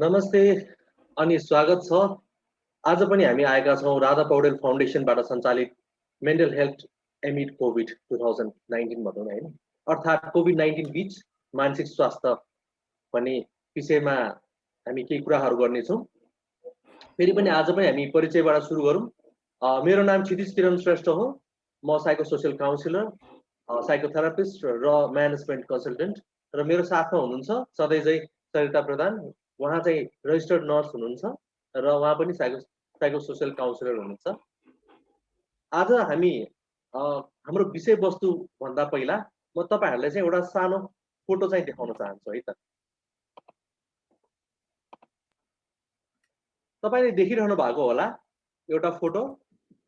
नमस्ते अनि स्वागत छ। आज पनि हामी आएका छौँ राधा पौडेल फाउन्डेसनबाट सञ्चालित मेन्टल हेल्थ एमिड कोभिड 2019 भनौँ न हैन, अर्थात् कोभिड-19 बीच मानसिक स्वास्थ्य भन्ने विषयमा हामी केही कुराहरू गर्नेछौँ। फेरि पनि आज पनि हामी परिचयबाट सुरु गरौँ। मेरो नाम क्षितिज किरण श्रेष्ठ हो। म साइको सोसियल काउन्सिलर, साइकोथेरापिस्ट र म्यानेजमेन्ट कन्सल्टेन्ट र मेरो साथमा हुनुहुन्छ सधैँ चाहिँ सरिता प्रधान। उहाँ चाहिँ रजिस्टर्ड नर्स हुनुहुन्छ र उहाँ पनि साइको सोसियल काउन्सिलर हुनुहुन्छ। आज हामी हाम्रो विषयवस्तु भन्दा पहिला म तपाईहरुलाई चाहिँ एउटा सानो फोटो चाहिँ देखाउन चाहन्छु है त। तपाईले देखिरहनु भएको होला एउटा फोटो।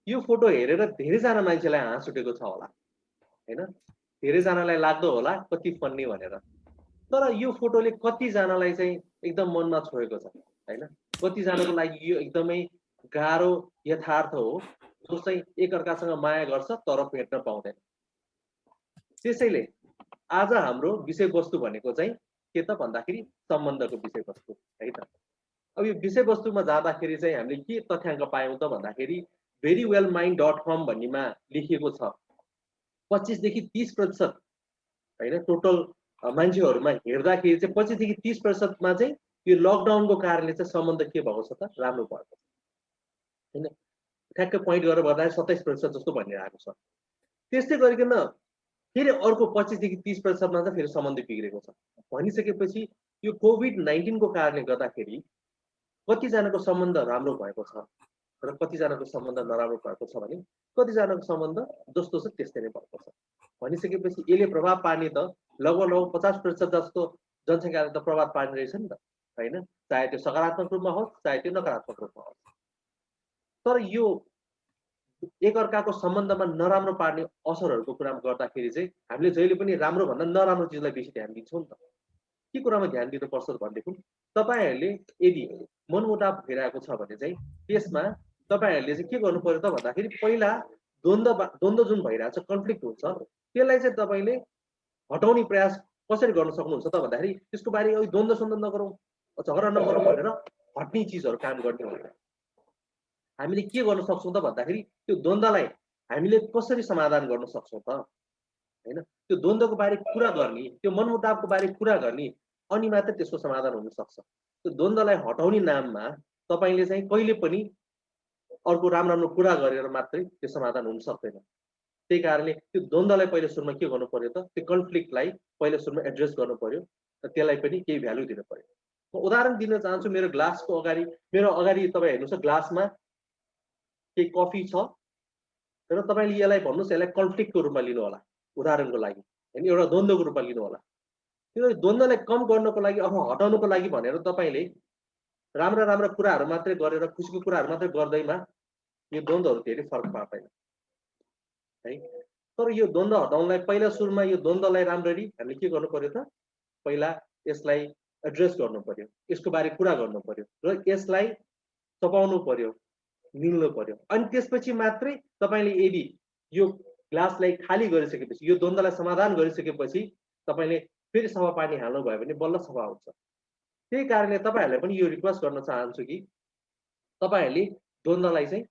यो फोटो हेरेर धेरैजना मान्छेलाई हाँस उठेको छ होला हैन। धेरैजनालाई लाग्दो होला कति फन्नी भनेर। तर यो फोटोले कतिजनालाई चाहिँ एकदम मनमा छोएको छ हैन। कतिजनाको लागि यो एकदमै गाह्रो यथार्थ हो, जो चाहिँ एकअर्कासँग माया गर्छ तर भेट्न पाउँदैन। त्यसैले आज हाम्रो विषयवस्तु भनेको चाहिँ के त भन्दाखेरि सम्बन्धको विषयवस्तु है त। अब यो विषयवस्तुमा जाँदाखेरि चाहिँ हामीले के तथ्याङ्क पायौँ त भन्दाखेरि verywellmind.com भन्नेमा लेखिएको छ 25 देखि 30% हैन टोटल मान्छेहरुमा हेर्दाखेरि चाहिँ 25 देखि 30% मा चाहिँ यो लकडाउनको कारणले चाहिँ सम्बन्ध के भएको छ त राम्रो भएको छ हैन। ठ्याक्कै पोइन्ट गरेर भन्दा 27% जस्तो भनिरहेको छ। त्यस्तै गरिकन फेरि अर्को 25 देखि 30% मा चाहिँ फेरि सम्बन्ध बिग्रेको छ। भनिसकेपछि यो कोभिड-19 को कारणले गर्दाखेरि कतिजनाको सम्बन्ध राम्रो भएको छ र कतिजनाको सम्बन्ध नराम्रो भएको छ भने कतिजनाको सम्बन्ध जस्तो छ त्यस्तै नै भएको छ। भनिसकेपछि यसले प्रभाव पार्ने त लगभग 50% जस्तो जनसङ्ख्याले त प्रभाव पार्ने रहेछ नि त हैन। चाहे त्यो सकारात्मक रूपमा होस् चाहे त्यो नकारात्मक रूपमा होस्। तर यो एकअर्काको सम्बन्धमा नराम्रो पार्ने असरहरूको कुरा गर्दाखेरि चाहिँ हामीले जहिले पनि राम्रो भन्दा नराम्रो चिजलाई बेसी ध्यान दिन्छौँ नि त। के कुरामा ध्यान दिनुपर्छ भनेदेखि तपाईहरुले यदि मनमुटाव भइरहेको छ भने चाहिँ त्यसमा तपाईहरुले चाहिँ के गर्नु पर्यो त भन्दाखेरि पहिला द्वन्द्व जुन भइरहेछ कन्फ्लिक्ट हुन्छ त्यसलाई चाहिँ तपाईले हटाउने प्रयास कसरी गर्न सक्नुहुन्छ त भन्दाखेरि त्यसको बारे द्वन्द्व सन्द नगरौँ, झगडा नगरौँ भनेर हट्ने चिजहरू काम गर्ने होइन। हामीले के गर्न सक्छौँ त भन्दाखेरि त्यो द्वन्द्वलाई हामीले कसरी समाधान गर्न सक्छौँ त हैन। त्यो द्वन्द्वको बारे कुरा गर्ने, त्यो मनमुटावको बारे कुरा गर्ने अनि मात्र त्यसको समाधान हुन सक्छ। त्यो द्वन्द्वलाई हटाउने नाममा तपाईले चाहिँ कहिले पनि अर्को राम्रो कुरा गरेर मात्रै त्यो समाधान हुन सक्दैन। त्यही कारणले त्यो द्वन्द्वलाई पहिले सुरुमा के गर्नु पर्यो त त्यो कन्फ्लिक्टलाई पहिले सुरुमा एड्रेस गर्नु पर्यो र त्यसलाई पनि केही भ्यालु दिनु पर्यो। म उदाहरण दिन चाहन्छु। मेरो अगाडि तपाई हेर्नुस् ग्लासमा केही कफी छ र तपाईले यसलाई भन्नुस् यसलाई कन्फ्लिक्टको रूपमा लिनु होला उदाहरणको लागि हैन, एउटा द्वन्द्वको रूपमा लिनु होला। त्यो द्वन्द्वलाई कम गर्नको लागि अथवा हटाउनको लागि भनेर तपाईले राम्रा कुराहरू मात्रै गरेर खुसीको कुराहरू मात्रै गर्दैमा यो द्वन्द्वहरू धेरै फरक पार्दैन है। तर यो द्वन्द्व हटाउनलाई पहिला सुरुमा यो द्वन्द्वलाई राम्ररी हामीले के गर्नु पर्यो त पहिला यसलाई एड्रेस गर्नु पर्यो, यसको बारे कुरा गर्नु पर्यो र यसलाई चपाउनु पर्यो, मिल्नु पर्यो। अनि त्यसपछि मात्रै तपाईले यदि यो ग्लासलाई खाली गरिसकेपछि यो द्वन्द्वलाई समाधान गरिसकेपछि तपाईले फेरि सफा पानी हाल्नु भयो भने बल्ल सफा हुन्छ। त्यही कारणले तपाईहरुलाई पनि यो रिक्वेस्ट गर्न चाहन्छु कि तपाईहरुले द्वन्द्वलाई चाहिँ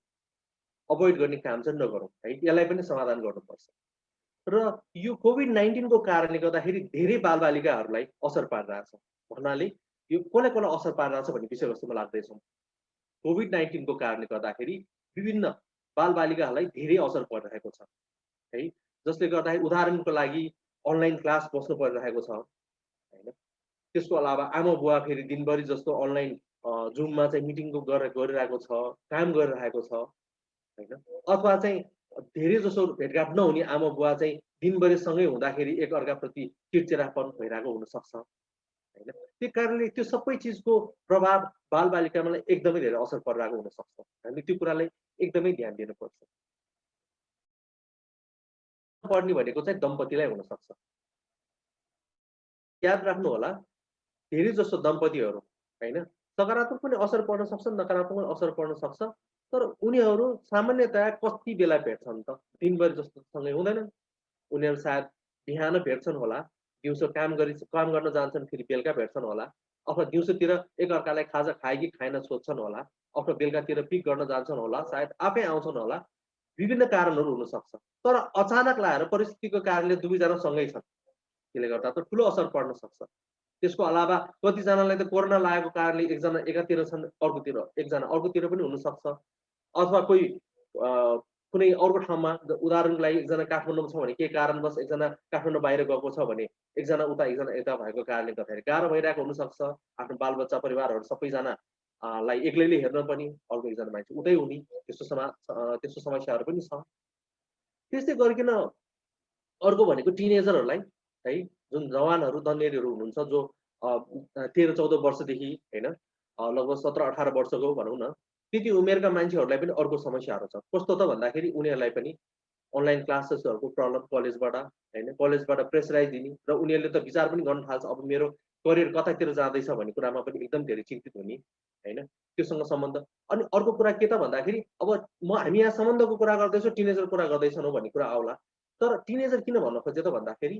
अभोइड गर्ने काम चाहिँ नगरौँ है। यसलाई पनि समाधान गर्नुपर्छ। र यो कोभिड-19 को कारणले गर्दाखेरि धेरै बालबालिकाहरूलाई असर पारिरहेछ भन्नाले यो कसलाई असर पारिरहेछ भन्ने विषयवस्तुमा लाग्दैछौँ। कोभिड-19 को कारणले गर्दाखेरि विभिन्न बालबालिकाहरूलाई धेरै असर परिरहेको छ है। जसले गर्दाखेरि उदाहरणको लागि अनलाइन क्लास बस्नु परिरहेको छ हैन। त्यसको अलावा आमा बुवा फेरि दिनभरि जस्तो अनलाइन जुममा चाहिँ मिटिङ गरिरहेको छ, काम गरिरहेको छ हैन। अथवा चाहिँ धेरै जसो भेटघाट नहुने आमा बुवा चाहिँ दिनभरि सँगै हुँदाखेरि एकअर्काप्रति चिडचिडापन भइरहेको हुन सक्छ हैन। त्यही कारणले त्यो सबै चिजको प्रभाव बालबालिकामा एकदमै धेरै असर परिरहेको हुन सक्छ। हामीले त्यो कुरालाई एकदमै ध्यान दिनुपर्छ। पर्ने भनेको चाहिँ दम्पतिलाई हुन सक्छ। याद राख्नु होला धेरै जसो दम्पतिहरू हैन सकारात्मक पनि असर पर्न सक्छ, नकारात्मक पनि असर पर्न सक्छ। तर उनीहरू सामान्यतया कति बेला भेट्छन् त? दिनभरि जस्तो सँगै हुँदैनन्। उनीहरू सायद बिहान भेट्छन् होला, दिउँसो काम गर्न जान्छन् फेरि बेलुका भेट्छन् होला अथवा दिउँसोतिर एकअर्कालाई खाजा खाए कि खाएन सोध्छन् होला, अथवा बेलुकातिर पिक गर्न जान्छन् होला, सायद आफै आउँछन् होला, विभिन्न कारणहरू हुनसक्छ। तर अचानक लाएर परिस्थितिको कारणले दुवैजना सँगै छन्। त्यसले गर्दा त ठुलो असर पर्न सक्छ। त्यसको अलावा कतिजनालाई त कोरोना लागेको कारणले एकजना एकातिर छन्, अर्कोतिर एकजना अर्कोतिर पनि हुनसक्छ। अथवा कोही अ, कुनै अर्को ठाउँमा उदाहरणको लागि एकजना काठमाडौँमा छ भने केही कारणवश एकजना काठमाडौँ बाहिर गएको छ भने एकजना उता एकजना यता भएको कारणले गर्दाखेरि गाह्रो भइरहेको हुनसक्छ। आफ्नो बालबच्चा परिवारहरू सबैजना लाई एक्लैले हेर्न पनि अर्को एकजना मान्छे उतै हुने त्यस्तो समस्याहरू पनि छ। त्यस्तै गरिकन अर्को भनेको टिनेजरहरूलाई है, जुन जवानहरू दण्डेरीहरू हुनुहुन्छ जो 13-14 वर्षदेखि होइन लगभग 17-18 वर्षको भनौँ न, त्यति उमेरका मान्छेहरूलाई पनि अर्को समस्याहरू छ। कस्तो त भन्दाखेरि उनीहरूलाई पनि अनलाइन क्लासेसहरूको प्रब्लम कलेजबाट होइन, कलेजबाट प्रेसराइज दिने र उनीहरूले त विचार पनि गर्न थाल्छ अब मेरो करियर कतातिर जाँदैछ भन्ने कुरामा पनि एकदम धेरै चिन्तित हुने होइन, त्योसँग सम्बन्ध। अनि अर्को कुरा के त भन्दाखेरि अब हामी यहाँ सम्बन्धको कुरा गर्दैछौँ, टिनेजर कुरा गर्दैछौँ भन्ने कुरा आउला। तर टिनेजर किन भन्न खोजेँ त भन्दाखेरि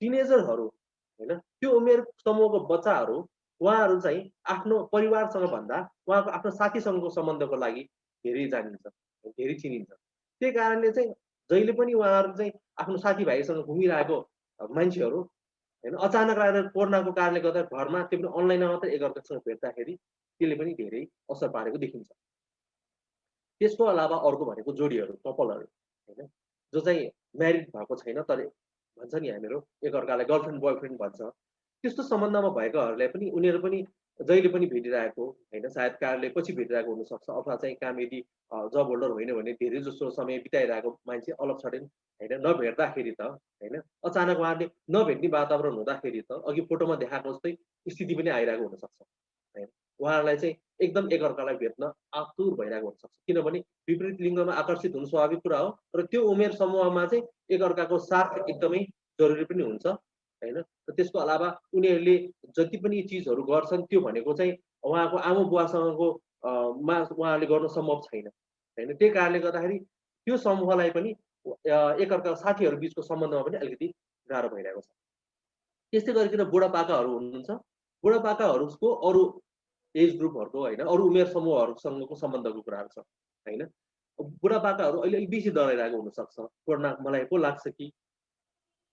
टिनेजरहरू होइन, त्यो उमेर समूहको बच्चाहरू उहाँहरू चाहिँ आफ्नो परिवारसँग भन्दा उहाँको आफ्नो साथीसँगको सम्बन्धको लागि धेरै जानिन्छ, धेरै चिनिन्छ। त्यही कारणले चाहिँ जहिले पनि उहाँहरू चाहिँ आफ्नो साथीभाइसँग घुमिरहेको मान्छेहरू होइन, अचानक आएर कोरोनाको कारणले गर्दा घरमा त्यो पनि अनलाइनमा मात्रै एकअर्कासँग भेट्दाखेरि त्यसले पनि धेरै असर पारेको देखिन्छ। त्यसको अलावा अर्को भनेको जोडीहरू, कपलहरू होइन, जो चाहिँ म्यारिड भएको छैन तर भन्छ नि हामीहरू एकअर्कालाई गर्लफ्रेन्ड बोयफ्रेन्ड भन्छ। त्यस्तो सम्बन्धमा भएकाहरूलाई पनि उनीहरू पनि जहिले पनि भेटिरहेको होइन, सायद कार्यालयपछि भेटिरहेको हुनसक्छ अथवा चाहिँ काम यदि जब होल्डर होइन भने धेरै जसो समय बिताइरहेको मान्छे अलग सडन होइन नभेट्दाखेरि त होइन, अचानक उहाँहरूले नभेट्ने वातावरण हुँदाखेरि त अघि फोटोमा देखाएको जस्तै स्थिति पनि आइरहेको हुनसक्छ होइन। उहाँहरूलाई चाहिँ एकदम एकअर्कालाई भेट्न आतुर भइरहेको हुनसक्छ। किनभने विपरीत लिङ्गमा आकर्षित हुनु स्वाभाविक कुरा हो, र त्यो उमेर समूहमा चाहिँ एकअर्काको साथ एकदमै जरुरी पनि हुन्छ होइन। र त्यसको अलावा उनीहरूले जति पनि चिजहरू गर्छन् त्यो भनेको चाहिँ उहाँको आमा-बुवासँगको मा उहाँहरूले गर्न सम्भव छैन होइन। त्यही कारणले गर्दाखेरि त्यो समूहलाई पनि एकअर्का साथीहरू बिचको सम्बन्धमा पनि अलिकति गाह्रो भइरहेको छ। त्यस्तै गरिकन बुढापाकाहरू हुनुहुन्छ। बुढापाकाहरूको अरू एज ग्रुपहरूको होइन, अरू उमेर समूहहरूसँगको सम्बन्धको कुराहरू छ होइन। बुढापाकाहरू अहिले अलिक बेसी डराइरहेको हुनसक्छ। कोरोना मलाई पो लाग्छ कि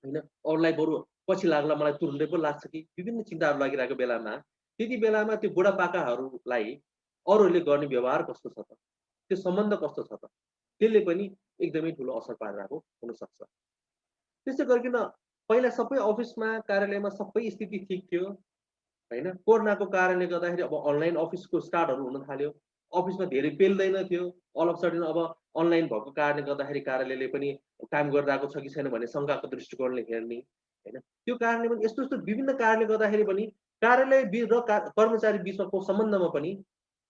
होइन, अरूलाई बरु पछि लाग्ला मलाई तुरुन्तै पो लाग्छ कि, विभिन्न चिन्ताहरू लागिरहेको बेलामा त्यति बेलामा त्यो बुढापाकाहरूलाई अरूहरूले गर्ने व्यवहार कस्तो छ त? त्यो सम्बन्ध कस्तो छ त? त्यसले पनि एकदमै ठुलो असर पारिरहेको हुनसक्छ। त्यस्तै गरिकन पहिला सबै अफिसमा, कार्यालयमा सबै स्थिति ठिक थियो होइन। कोरोनाको कारणले गर्दाखेरि अब अनलाइन अफिसको स्टार्टहरू हुन थाल्यो। अफिसमा धेरै पेल्दैन थियो। अल अफ सडन अब अनलाइन भएको कारणले गर्दाखेरि कार्यालयले पनि काम गरिरहेको छ कि छैन भन्ने शङ्काको दृष्टिकोणले हेर्ने होइन। त्यो कारणले पनि यस्तो यस्तो विभिन्न कारणले गर्दाखेरि पनि कार्यालय बिच र कर्मचारी बिचको सम्बन्धमा पनि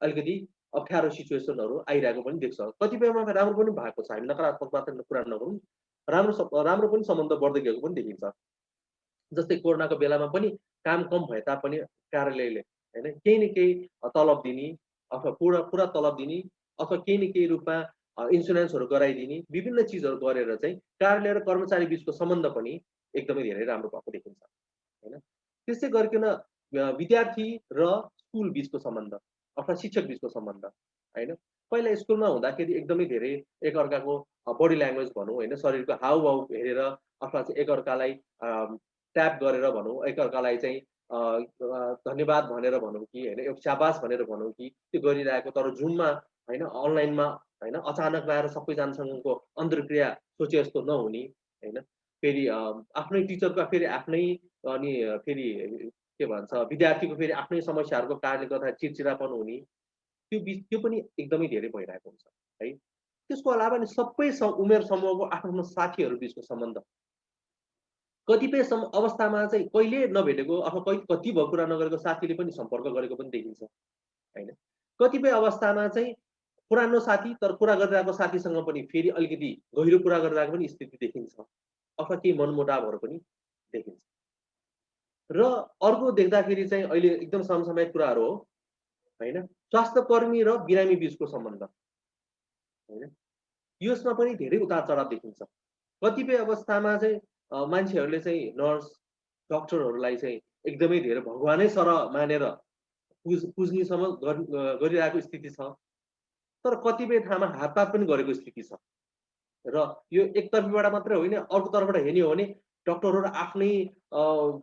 अलिकति अप्ठ्यारो सिचुएसनहरू आइरहेको पनि देख्छ। कतिपयमा राम्रो पनि भएको छ, हामी नकारात्मक मात्र कुरा नगरौँ। राम्रो पनि सम्बन्ध बढ्दै गएको पनि देखिन्छ। जस्तै कोरोनाको बेलामा पनि काम कम भए तापनि कार्यालयले होइन केही न केही तलब दिने अथवा पुरा पुरा तलब दिने अथवा केही न केही रूपमा इन्सुरेन्सहरू गराइदिने विभिन्न चिजहरू गरेर चाहिँ कार्यालय र कर्मचारी बिचको सम्बन्ध पनि एकदमै धेरै राम्रो भएको देखिन्छ होइन। त्यस्तै गरिकन विद्यार्थी र स्कुल बिचको सम्बन्ध अथवा शिक्षक बिचको सम्बन्ध होइन। पहिला स्कुलमा हुँदाखेरि एकदमै धेरै एकअर्काको बडी ल्याङ्ग्वेज भनौँ होइन, शरीरको हावभाव हेरेर अथवा चाहिँ एकअर्कालाई ट्याप गरेर भनौँ, एकअर्कालाई चाहिँ धन्यवाद भनेर भनौँ कि होइन, एउटा स्याबास भनेर भनौँ कि त्यो गरिरहेको, तर जुममा होइन अनलाइनमा होइन अचानक आएर सबैजनासँगको अन्तर्क्रिया सोचे जस्तो नहुने होइन। फेरि आफ्नै टिचरको फेरि आफ्नै अनि फेरि के भन्छ विद्यार्थीको फेरि आफ्नै समस्याहरूको कारणले गर्दा चिडचिडापन हुने, त्यो पनि एकदमै धेरै भइरहेको हुन्छ है। त्यसको अलावा नि सबै उमेर समूहको आफ्नो आफ्नो साथीहरू बिचको सम्बन्ध कतिपय अवस्थामा चाहिँ कहिले नभेटेको अथवा कति भएको कुरा नगरेको साथीले पनि सम्पर्क गरेको पनि देखिन्छ होइन। कतिपय अवस्थामा चाहिँ पुरानो साथी तर कुरा गरिरहेको साथीसँग पनि फेरि अलिकति गहिरो कुरा गरिरहेको पनि स्थिति देखिन्छ अथवा केही मनमुटावहरू पनि देखिन्छ। र अर्को देख्दाखेरि चाहिँ अहिले एकदम समसामयिक कुराहरू हो होइन, स्वास्थ्य कर्मी र बिरामी बिचको सम्बन्ध होइन, यसमा पनि धेरै उतार चढाव देखिन्छ। कतिपय अवस्थामा चाहिँ मान्छेहरूले चाहिँ नर्स, डक्टरहरूलाई चाहिँ एकदमै धेरै भगवानै सरह मानेर पुज्नेसम्म गरिरहेको स्थिति छ। तर कतिपय ठाउँमा हातपात पनि गरेको स्थिति छ। र यो एकतर्फीबाट मात्रै होइन, अर्कोतर्फबाट हेर्ने हो भने डक्टरहरू आफ्नै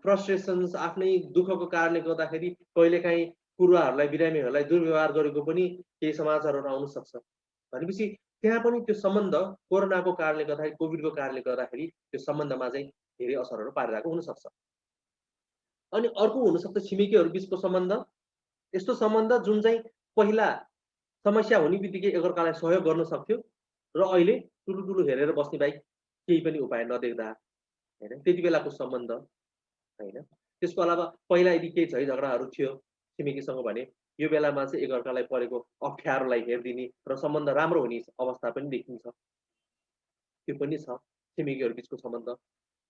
फ्रस्ट्रेसन्स, आफ्नै दुःखको कारणले गर्दाखेरि कहिलेकाहीँ पूर्वाहरूलाई, बिरामीहरूलाई दुर्व्यवहार गरेको पनि केही समाचारहरू आउन सक्छ। भनेपछि त्यहाँ पनि त्यो सम्बन्ध कोरोनाको कारणले गर्दाखेरि, कोभिडको कारणले गर्दाखेरि त्यो सम्बन्धमा चाहिँ धेरै असरहरू पारिरहेको हुनसक्छ। अनि अर्को हुनसक्छ छिमेकीहरू बिचको सम्बन्ध। यस्तो सम्बन्ध जुन चाहिँ पहिला समस्या हुने बित्तिकै एकअर्कालाई सहयोग गर्न सक्थ्यो र अहिले ठुलो हेरेर बस्ने बाहेक केही पनि उपाय नदेख्दा, होइन? त्यति बेलाको सम्बन्ध, होइन? त्यसको अलावा पहिला यदि केही झैझगडाहरू थियो छिमेकीसँग भने यो बेलामा चाहिँ एकअर्कालाई परेको अप्ठ्यारोलाई हेरिदिने र सम्बन्ध राम्रो हुने अवस्था पनि देखिन्छ। त्यो पनि छ छिमेकीहरू बिचको सम्बन्ध।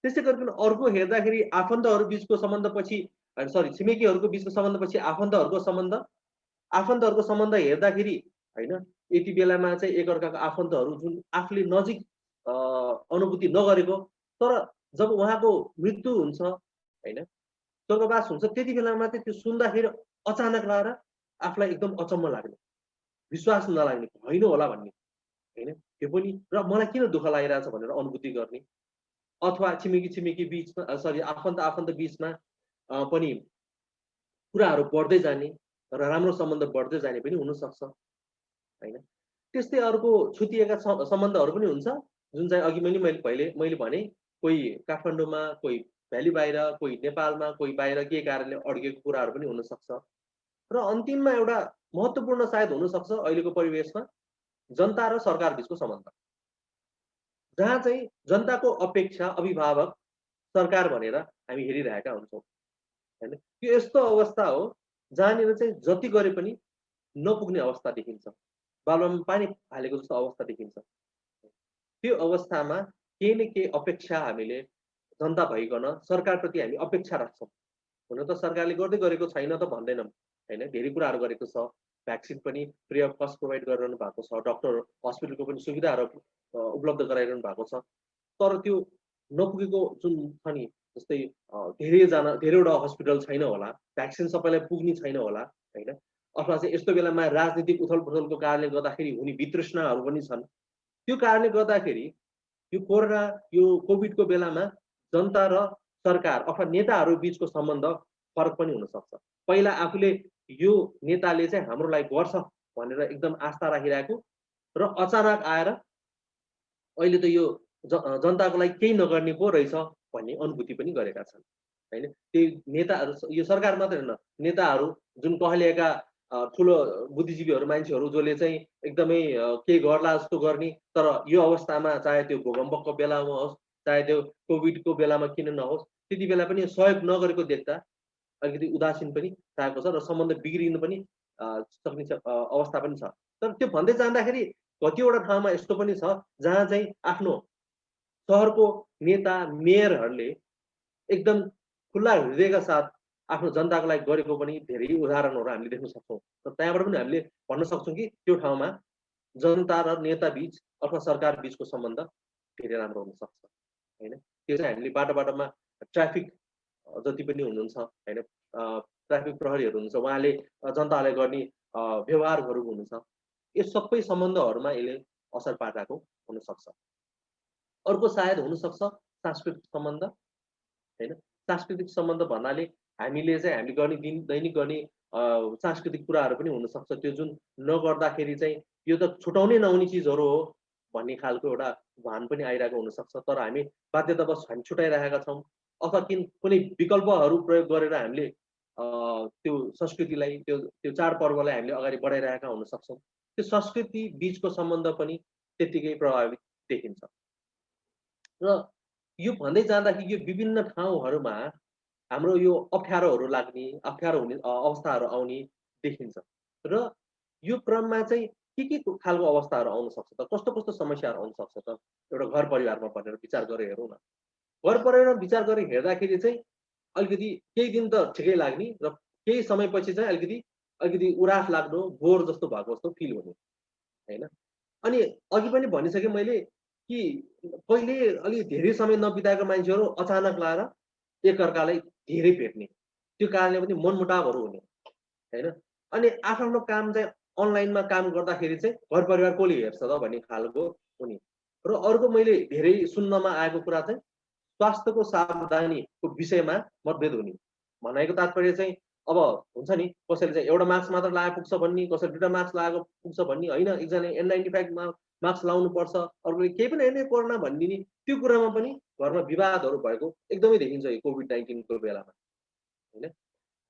त्यसै गरिकन अर्को हेर्दाखेरि आफन्तहरू बिचको सम्बन्धपछि छिमेकीहरूको बिचको सम्बन्धपछि आफन्तहरूको सम्बन्ध हेर्दाखेरि, होइन, यति बेलामा चाहिँ एकअर्काको आफन्तहरू जुन आफूले नजिक अनुभूति नगरेको, तर जब उहाँको मृत्यु हुन्छ, होइन, स्वर्गवास हुन्छ, त्यति बेलामा चाहिँ त्यो सुन्दाखेरि अचानक लाएर आफूलाई एकदम अचम्म लाग्ने, विश्वास नलाग्ने, होइन होला भन्ने, होइन? त्यो पनि र मलाई किन दुःख लागिरहेछ भनेर अनुभूति गर्ने, अथवा छिमेकी बिचमा आफन्त बिचमा पनि कुराहरू बढ्दै जाने र राम्रो सम्बन्ध बढ्दै जाने पनि हुनसक्छ, होइन? त्यस्तै अर्को छुटिएका सम्बन्धहरू पनि हुन्छ, जुन चाहिँ अघि मैले भने कोही काठमाडौँमा, कोही भ्याली बाहिर, कोही नेपालमा, कोही बाहिर केही कारणले अड्केको कुराहरू पनि हुनसक्छ। र अन्तिममा एउटा महत्त्वपूर्ण सायद हुनसक्छ अहिलेको परिवेशमा जनता र सरकार बिचको सम्बन्ध। जहाँ चाहिँ जनताको अपेक्षा अभिभावक सरकार भनेर हामी हेरिरहेका हुन्छौँ, होइन? यो यस्तो अवस्था हो जहाँनिर चाहिँ जति गरे पनि नपुग्ने अवस्था देखिन्छ। बालुवामा पानी हालेको जस्तो अवस्था देखिन्छ। त्यो अवस्थामा केही न केही अपेक्षा हामीले जनता भइकन सरकारप्रति हामी अपेक्षा राख्छौँ। हुन त सरकारले गर्दै गरेको छैन त भन्दैनौँ, होइन? धेरै कुराहरू गरेको छ। भ्याक्सिन पनि फ्री अफ कस्ट प्रोभाइड गरिरहनु भएको छ। डक्टर, हस्पिटलको पनि सुविधाहरू उपलब्ध गराइरहनु भएको छ। तर त्यो नपुगेको जुन छ नि, जस्तै धेरैवटा हस्पिटल छैन होला, भ्याक्सिन सबैलाई पुग्ने छैन होला, होइन? अथवा चाहिँ यस्तो बेलामा राजनीतिक उथलपुथलको कारणले गर्दाखेरि हुने वितृष्णाहरू पनि छन्। त्यो कारणले गर्दाखेरि यो कोरोना, यो कोभिडको बेलामा जनता र सरकार अथवा नेताहरू बिचको सम्बन्ध फरक पनि हुनसक्छ। पहिला आफूले यो नेताले चाहिँ हाम्रो लागि गर्छ भनेर एकदम आस्था राखिरहेको र अचानक आएर अहिले त यो जनताको लागि केही नगर्ने पो रहेछ भन्ने अनुभूति पनि गरेका छन्, होइन? त्यही नेताहरू, यो सरकार मात्रै होइन, नेताहरू जुन कहलिएका ठुलो बुद्धिजीवीहरू, मान्छेहरू जसले चाहिँ एकदमै केही गर्ला जस्तो गर्ने, तर यो अवस्थामा चाहे त्यो भूकम्पको बेलामा होस्, चाहे त्यो कोभिडको बेलामा किन नहोस्, त्यति बेला पनि सहयोग नगरेको देख्दा अलिकति उदासीन पनि लागेको छ र सम्बन्ध बिग्रिनु पनि सक्ने अवस्था पनि छ। तर त्यो भन्दै जाँदाखेरि कतिवटा ठाउँमा यस्तो पनि छ जहाँ चाहिँ आफ्नो सहरको नेता, मेयरहरूले एकदम खुल्ला हृदयका साथ आफ्नो जनताको लागि गरेको पनि धेरै उदाहरणहरू हामीले देख्न सक्छौँ। र त्यहाँबाट पनि हामीले भन्न सक्छौँ कि त्यो ठाउँमा जनता र नेता बिच अथवा सरकार बिचको सम्बन्ध धेरै राम्रो हुनसक्छ, होइन? त्यो चाहिँ हामीले बाटोमा ट्राफिक जति पनि हुनुहुन्छ, होइन, ट्राफिक प्रहरीहरू हुनुहुन्छ, उहाँले जनतालाई गर्ने व्यवहारहरू हुनुहुन्छ, यो सबै सम्बन्धहरूमा यसले असर पारिरहेको हुनसक्छ। अर्को सायद हुनसक्छ सांस्कृतिक सम्बन्ध, होइन? सांस्कृतिक सम्बन्ध भन्नाले हामीले गर्ने दैनिक गर्ने सांस्कृतिक कुराहरू पनि हुनसक्छ। त्यो जुन नगर्दाखेरि चाहिँ यो त छुटाउनै नहुने चिजहरू हो भन्ने खालको एउटा भान पनि आइरहेको हुनसक्छ। तर हामी बाध्यतावश हामी छुटाइरहेका छौँ, अथवा कुनै विकल्पहरू प्रयोग गरेर हामीले त्यो संस्कृतिलाई, त्यो चाडपर्वलाई हामीले अगाडि बढाइरहेका हुन सक्छौँ। त्यो संस्कृति बिचको सम्बन्ध पनि त्यत्तिकै प्रभावित देखिन्छ। र यो भन्दै जाँदाखेरि यो विभिन्न ठाउँहरूमा हाम्रो यो अप्ठ्यारोहरू लाग्ने, अप्ठ्यारो हुने अवस्थाहरू आउने देखिन्छ। र यो क्रममा चाहिँ के खालको अवस्थाहरू आउन सक्छ त? कस्तो समस्याहरू आउन सक्छ त? एउटा घर परिवारमा भनेर विचार गरेर हेरौँ न। घर परिवारमा विचार गरेर हेर्दाखेरि चाहिँ अलिकति केही दिन त ठिकै लाग्ने र केही समयपछि चाहिँ अलिकति उरास लाग्दो, बोर जस्तो भएको जस्तो फिल हुने, होइन? अनि अघि पनि भनिसकेँ मैले कि पहिले अलि धेरै समय नबिताएको मान्छेहरू अचानक लाएर एकअर्कालाई धेरै भेट्ने, त्यो कारणले पनि मनमुटावहरू हुने हैन। अनि आफ्नो काम चाहिँ अनलाइनमा काम गर्दाखेरि चाहिँ घर परिवार कसले हेर्छ त भन्ने खालको हुने। र अर्को मैले धेरै सुन्नमा आएको कुरा चाहिँ स्वास्थ्यको सावधानीको विषयमा मतभेद हुने। भनेको तात्पर्य चाहिँ अब हुन्छ नि कसैले चाहिँ एउटा मास्क मात्र लगाए पुग्छ भन्ने, कसैले दुईटा मास्क लगाएको पुग्छ भन्ने होइन, एकजना N95 मास्क लाउनुपर्छ, अर्कोले केही पनि होइन कोरोना भनिदिने। त्यो कुरामा पनि घरमा विवादहरू भएको एकदमै देखिन्छ यो कोभिड-19 को बेलामा हैन।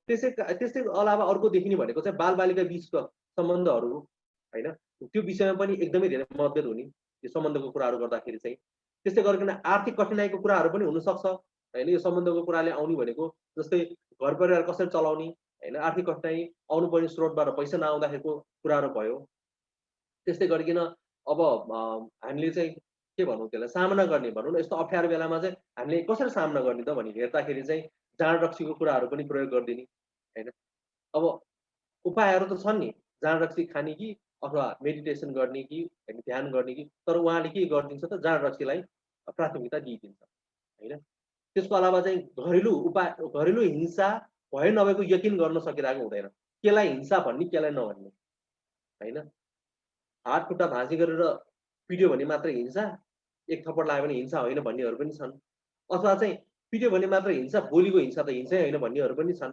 त्यसै अलावा अर्को देखिने भनेको चाहिँ बालबालिका बीचको सम्बन्धहरू हैन। त्यो विषयमा पनि एकदमै धेरै मतभेद हुने यो सम्बन्धको कुराहरू गर्दाखेरि चाहिँ। त्यस्तै गरिकन आर्थिक कठिनाइको कुराहरू पनि हुनसक्छ हैन। यो सम्बन्धको कुराले आउने भनेको जस्तै घर परिवार कसरी चलाउने हैन, आर्थिक कठिनाइ आउनुपर्ने स्रोतबाट पैसा नआउँदाखेरिको कुराहरू भयो। त्यस्तै गरिकन अब हामीले चाहिँ के भनौँ त्यसलाई सामना गर्ने भनौँ न, यस्तो अप्ठ्यारो बेलामा चाहिँ हामीले कसरी सामना गर्ने त भनी हेर्दाखेरि चाहिँ जाँड रक्सीको कुराहरू पनि प्रयोग गरिदिने हैन। अब उपायहरू त छन् नि, जाँड रक्सी खाने कि अथवा मेडिटेसन गर्ने कि हैन, ध्यान गर्ने कि, तर उहाँले के गरिदिन्छ त जाँड रक्सीलाई प्राथमिकता दिइदिन्छ हैन। त्यसको अलावा चाहिँ घरेलु हिंसा भए नभएको यकिन गर्न सकिरहेको हुँदैन। केलाई हिंसा भन्ने, केलाई नभन्ने हैन। हात खुट्टा भाँजी गरेर पिट्यो भने मात्रै हिंसा, एक थप्पड लाग्यो भने हिंसा होइन भन्नेहरू पनि छन्। अथवा चाहिँ पिट्यो भने मात्र हिंसा, बोलीको हिंसा त हिंसै होइन भन्नेहरू पनि छन्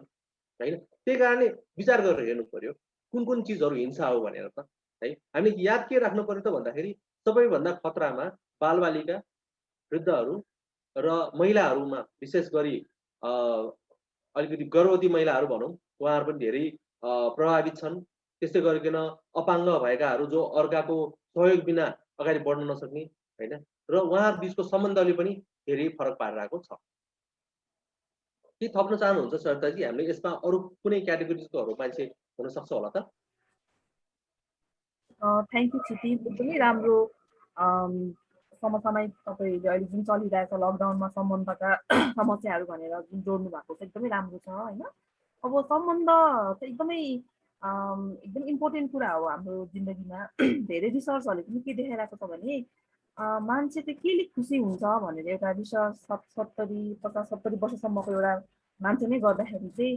हैन। त्यही कारणले विचार गरेर हेर्नु पर्यो कुन चिजहरू हिंसा हो भनेर त है। हामीले याद के राख्नु पर्यो त भन्दाखेरि सबैभन्दा खतरामा बालबालिका, वृद्धहरू र महिलाहरूमा विशेष गरी अलिकति गर्भवती महिलाहरू भनौँ, उहाँहरू पनि धेरै प्रभावित छन्। त्यस्तै गरिकन अपाङ्ग भएकाहरू जो अर्काको सहयोग बिना अगाडि बढ्न नसक्ने हैन, र उहाँहरू बिचको सम्बन्धले पनि धेरै फरक पारिरहेको छ। के थप्न चाहनुहुन्छ सरिताजी? हामीले यसमा अरू कुनै क्याटेगोरीजकोहरू मान्छे हुन सक्छ होला त? थ्याङ्क यू छिति, एकदमै राम्रो समसामयिक तपाईँले अहिले जुन चलिरहेको लकडाउनमा सम्बन्धका समस्याहरू भनेर जुन जोड्नु भएको छ एकदमै राम्रो छ होइन। अब सम्बन्ध चाहिँ एकदमै इम्पोर्टेन्ट कुरा हो हाम्रो जिन्दगीमा। धेरै रिसर्चहरूले पनि के देखाइरहेको छ भने मान्छे चाहिँ केले खुसी हुन्छ भनेर एउटा रिसर्च 50-70 वर्षसम्मको एउटा मान्छे नै गर्दाखेरि चाहिँ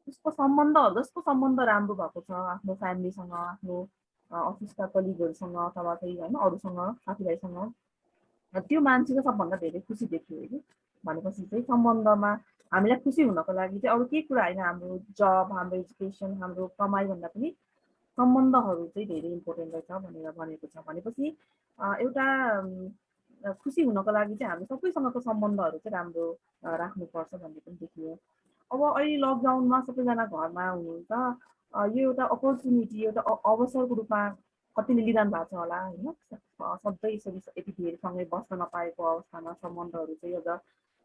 जसको सम्बन्ध राम्रो भएको छ आफ्नो फ्यामिलीसँग, आफ्नो अफिसका कलिगहरूसँग अथवा चाहिँ होइन अरूसँग साथीभाइसँग, त्यो मान्छे चाहिँ सबभन्दा धेरै खुसी देखियो कि। भनेपछि चाहिँ सम्बन्धमा हामीलाई खुसी हुनको लागि चाहिँ अरू केही कुरा होइन, हाम्रो जब, हाम्रो एजुकेसन, हाम्रो कमाइभन्दा पनि सम्बन्धहरू चाहिँ धेरै इम्पोर्टेन्ट रहेछ भनेर भनेको छ। भनेपछि एउटा खुसी हुनको लागि चाहिँ हामी सबैसँगको सम्बन्धहरू चाहिँ राम्रो राख्नुपर्छ भन्ने पनि देखियो। अब अहिले लकडाउनमा सबैजना घरमा हुनुहुन्छ, यो एउटा अपर्च्युनिटी, एउटा अवसरको रूपमा कतिले लिइरहनु भएको छ होला होइन। सधैँ यसरी यति धेरैसँगै बस्न नपाएको अवस्थामा सम्बन्धहरू चाहिँ अझ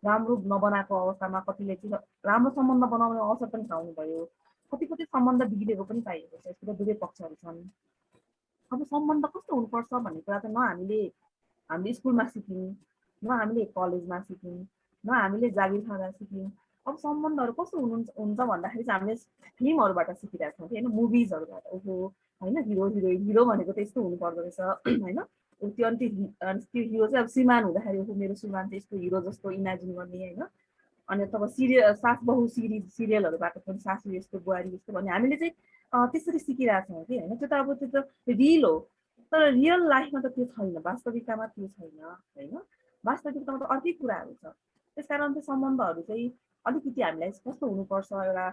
राम्रो नबनाएको अवस्थामा कतिले चाहिँ राम्रो सम्बन्ध बनाउने अवसर पनि पाउनुभयो। कति सम्बन्ध बिग्रेको पनि पाइएको छ। यसको दुवै पक्षहरू छन्। अब सम्बन्ध कस्तो हुनुपर्छ भन्ने कुरा चाहिँ हामीले स्कुलमा सिक्यौँ, न हामीले कलेजमा सिक्यौँ, न हामीले जागिर खाँदा सिक्यौँ। अब सम्बन्धहरू कस्तो हुन्छ भन्दाखेरि चाहिँ हामीले फिल्महरूबाट सिकिरहेको छौँ कि होइन, मुभिजहरूबाट। ओहो होइन, हिरो भनेको त यस्तो हुनुपर्दो रहेछ होइन। त्यो हिरो चाहिँ अब श्रीमान हुँदाखेरि ओहो मेरो श्रीमान चाहिँ यस्तो हिरो जस्तो इमेजिन गर्ने होइन। अनि तब सास बहु सिरियलहरूबाट पनि सासू यस्तो, बुहारी यस्तो भन्ने हामीले चाहिँ त्यसरी सिकिरहेको छौँ कि होइन। त्यो त रियल हो, तर रियल लाइफमा त त्यो छैन, वास्तविकतामा त्यो छैन होइन। वास्तविकतामा त अर्कै कुराहरू छ। त्यस कारण चाहिँ सम्बन्धहरू चाहिँ अलिकति हामीलाई कस्तो हुनुपर्छ, एउटा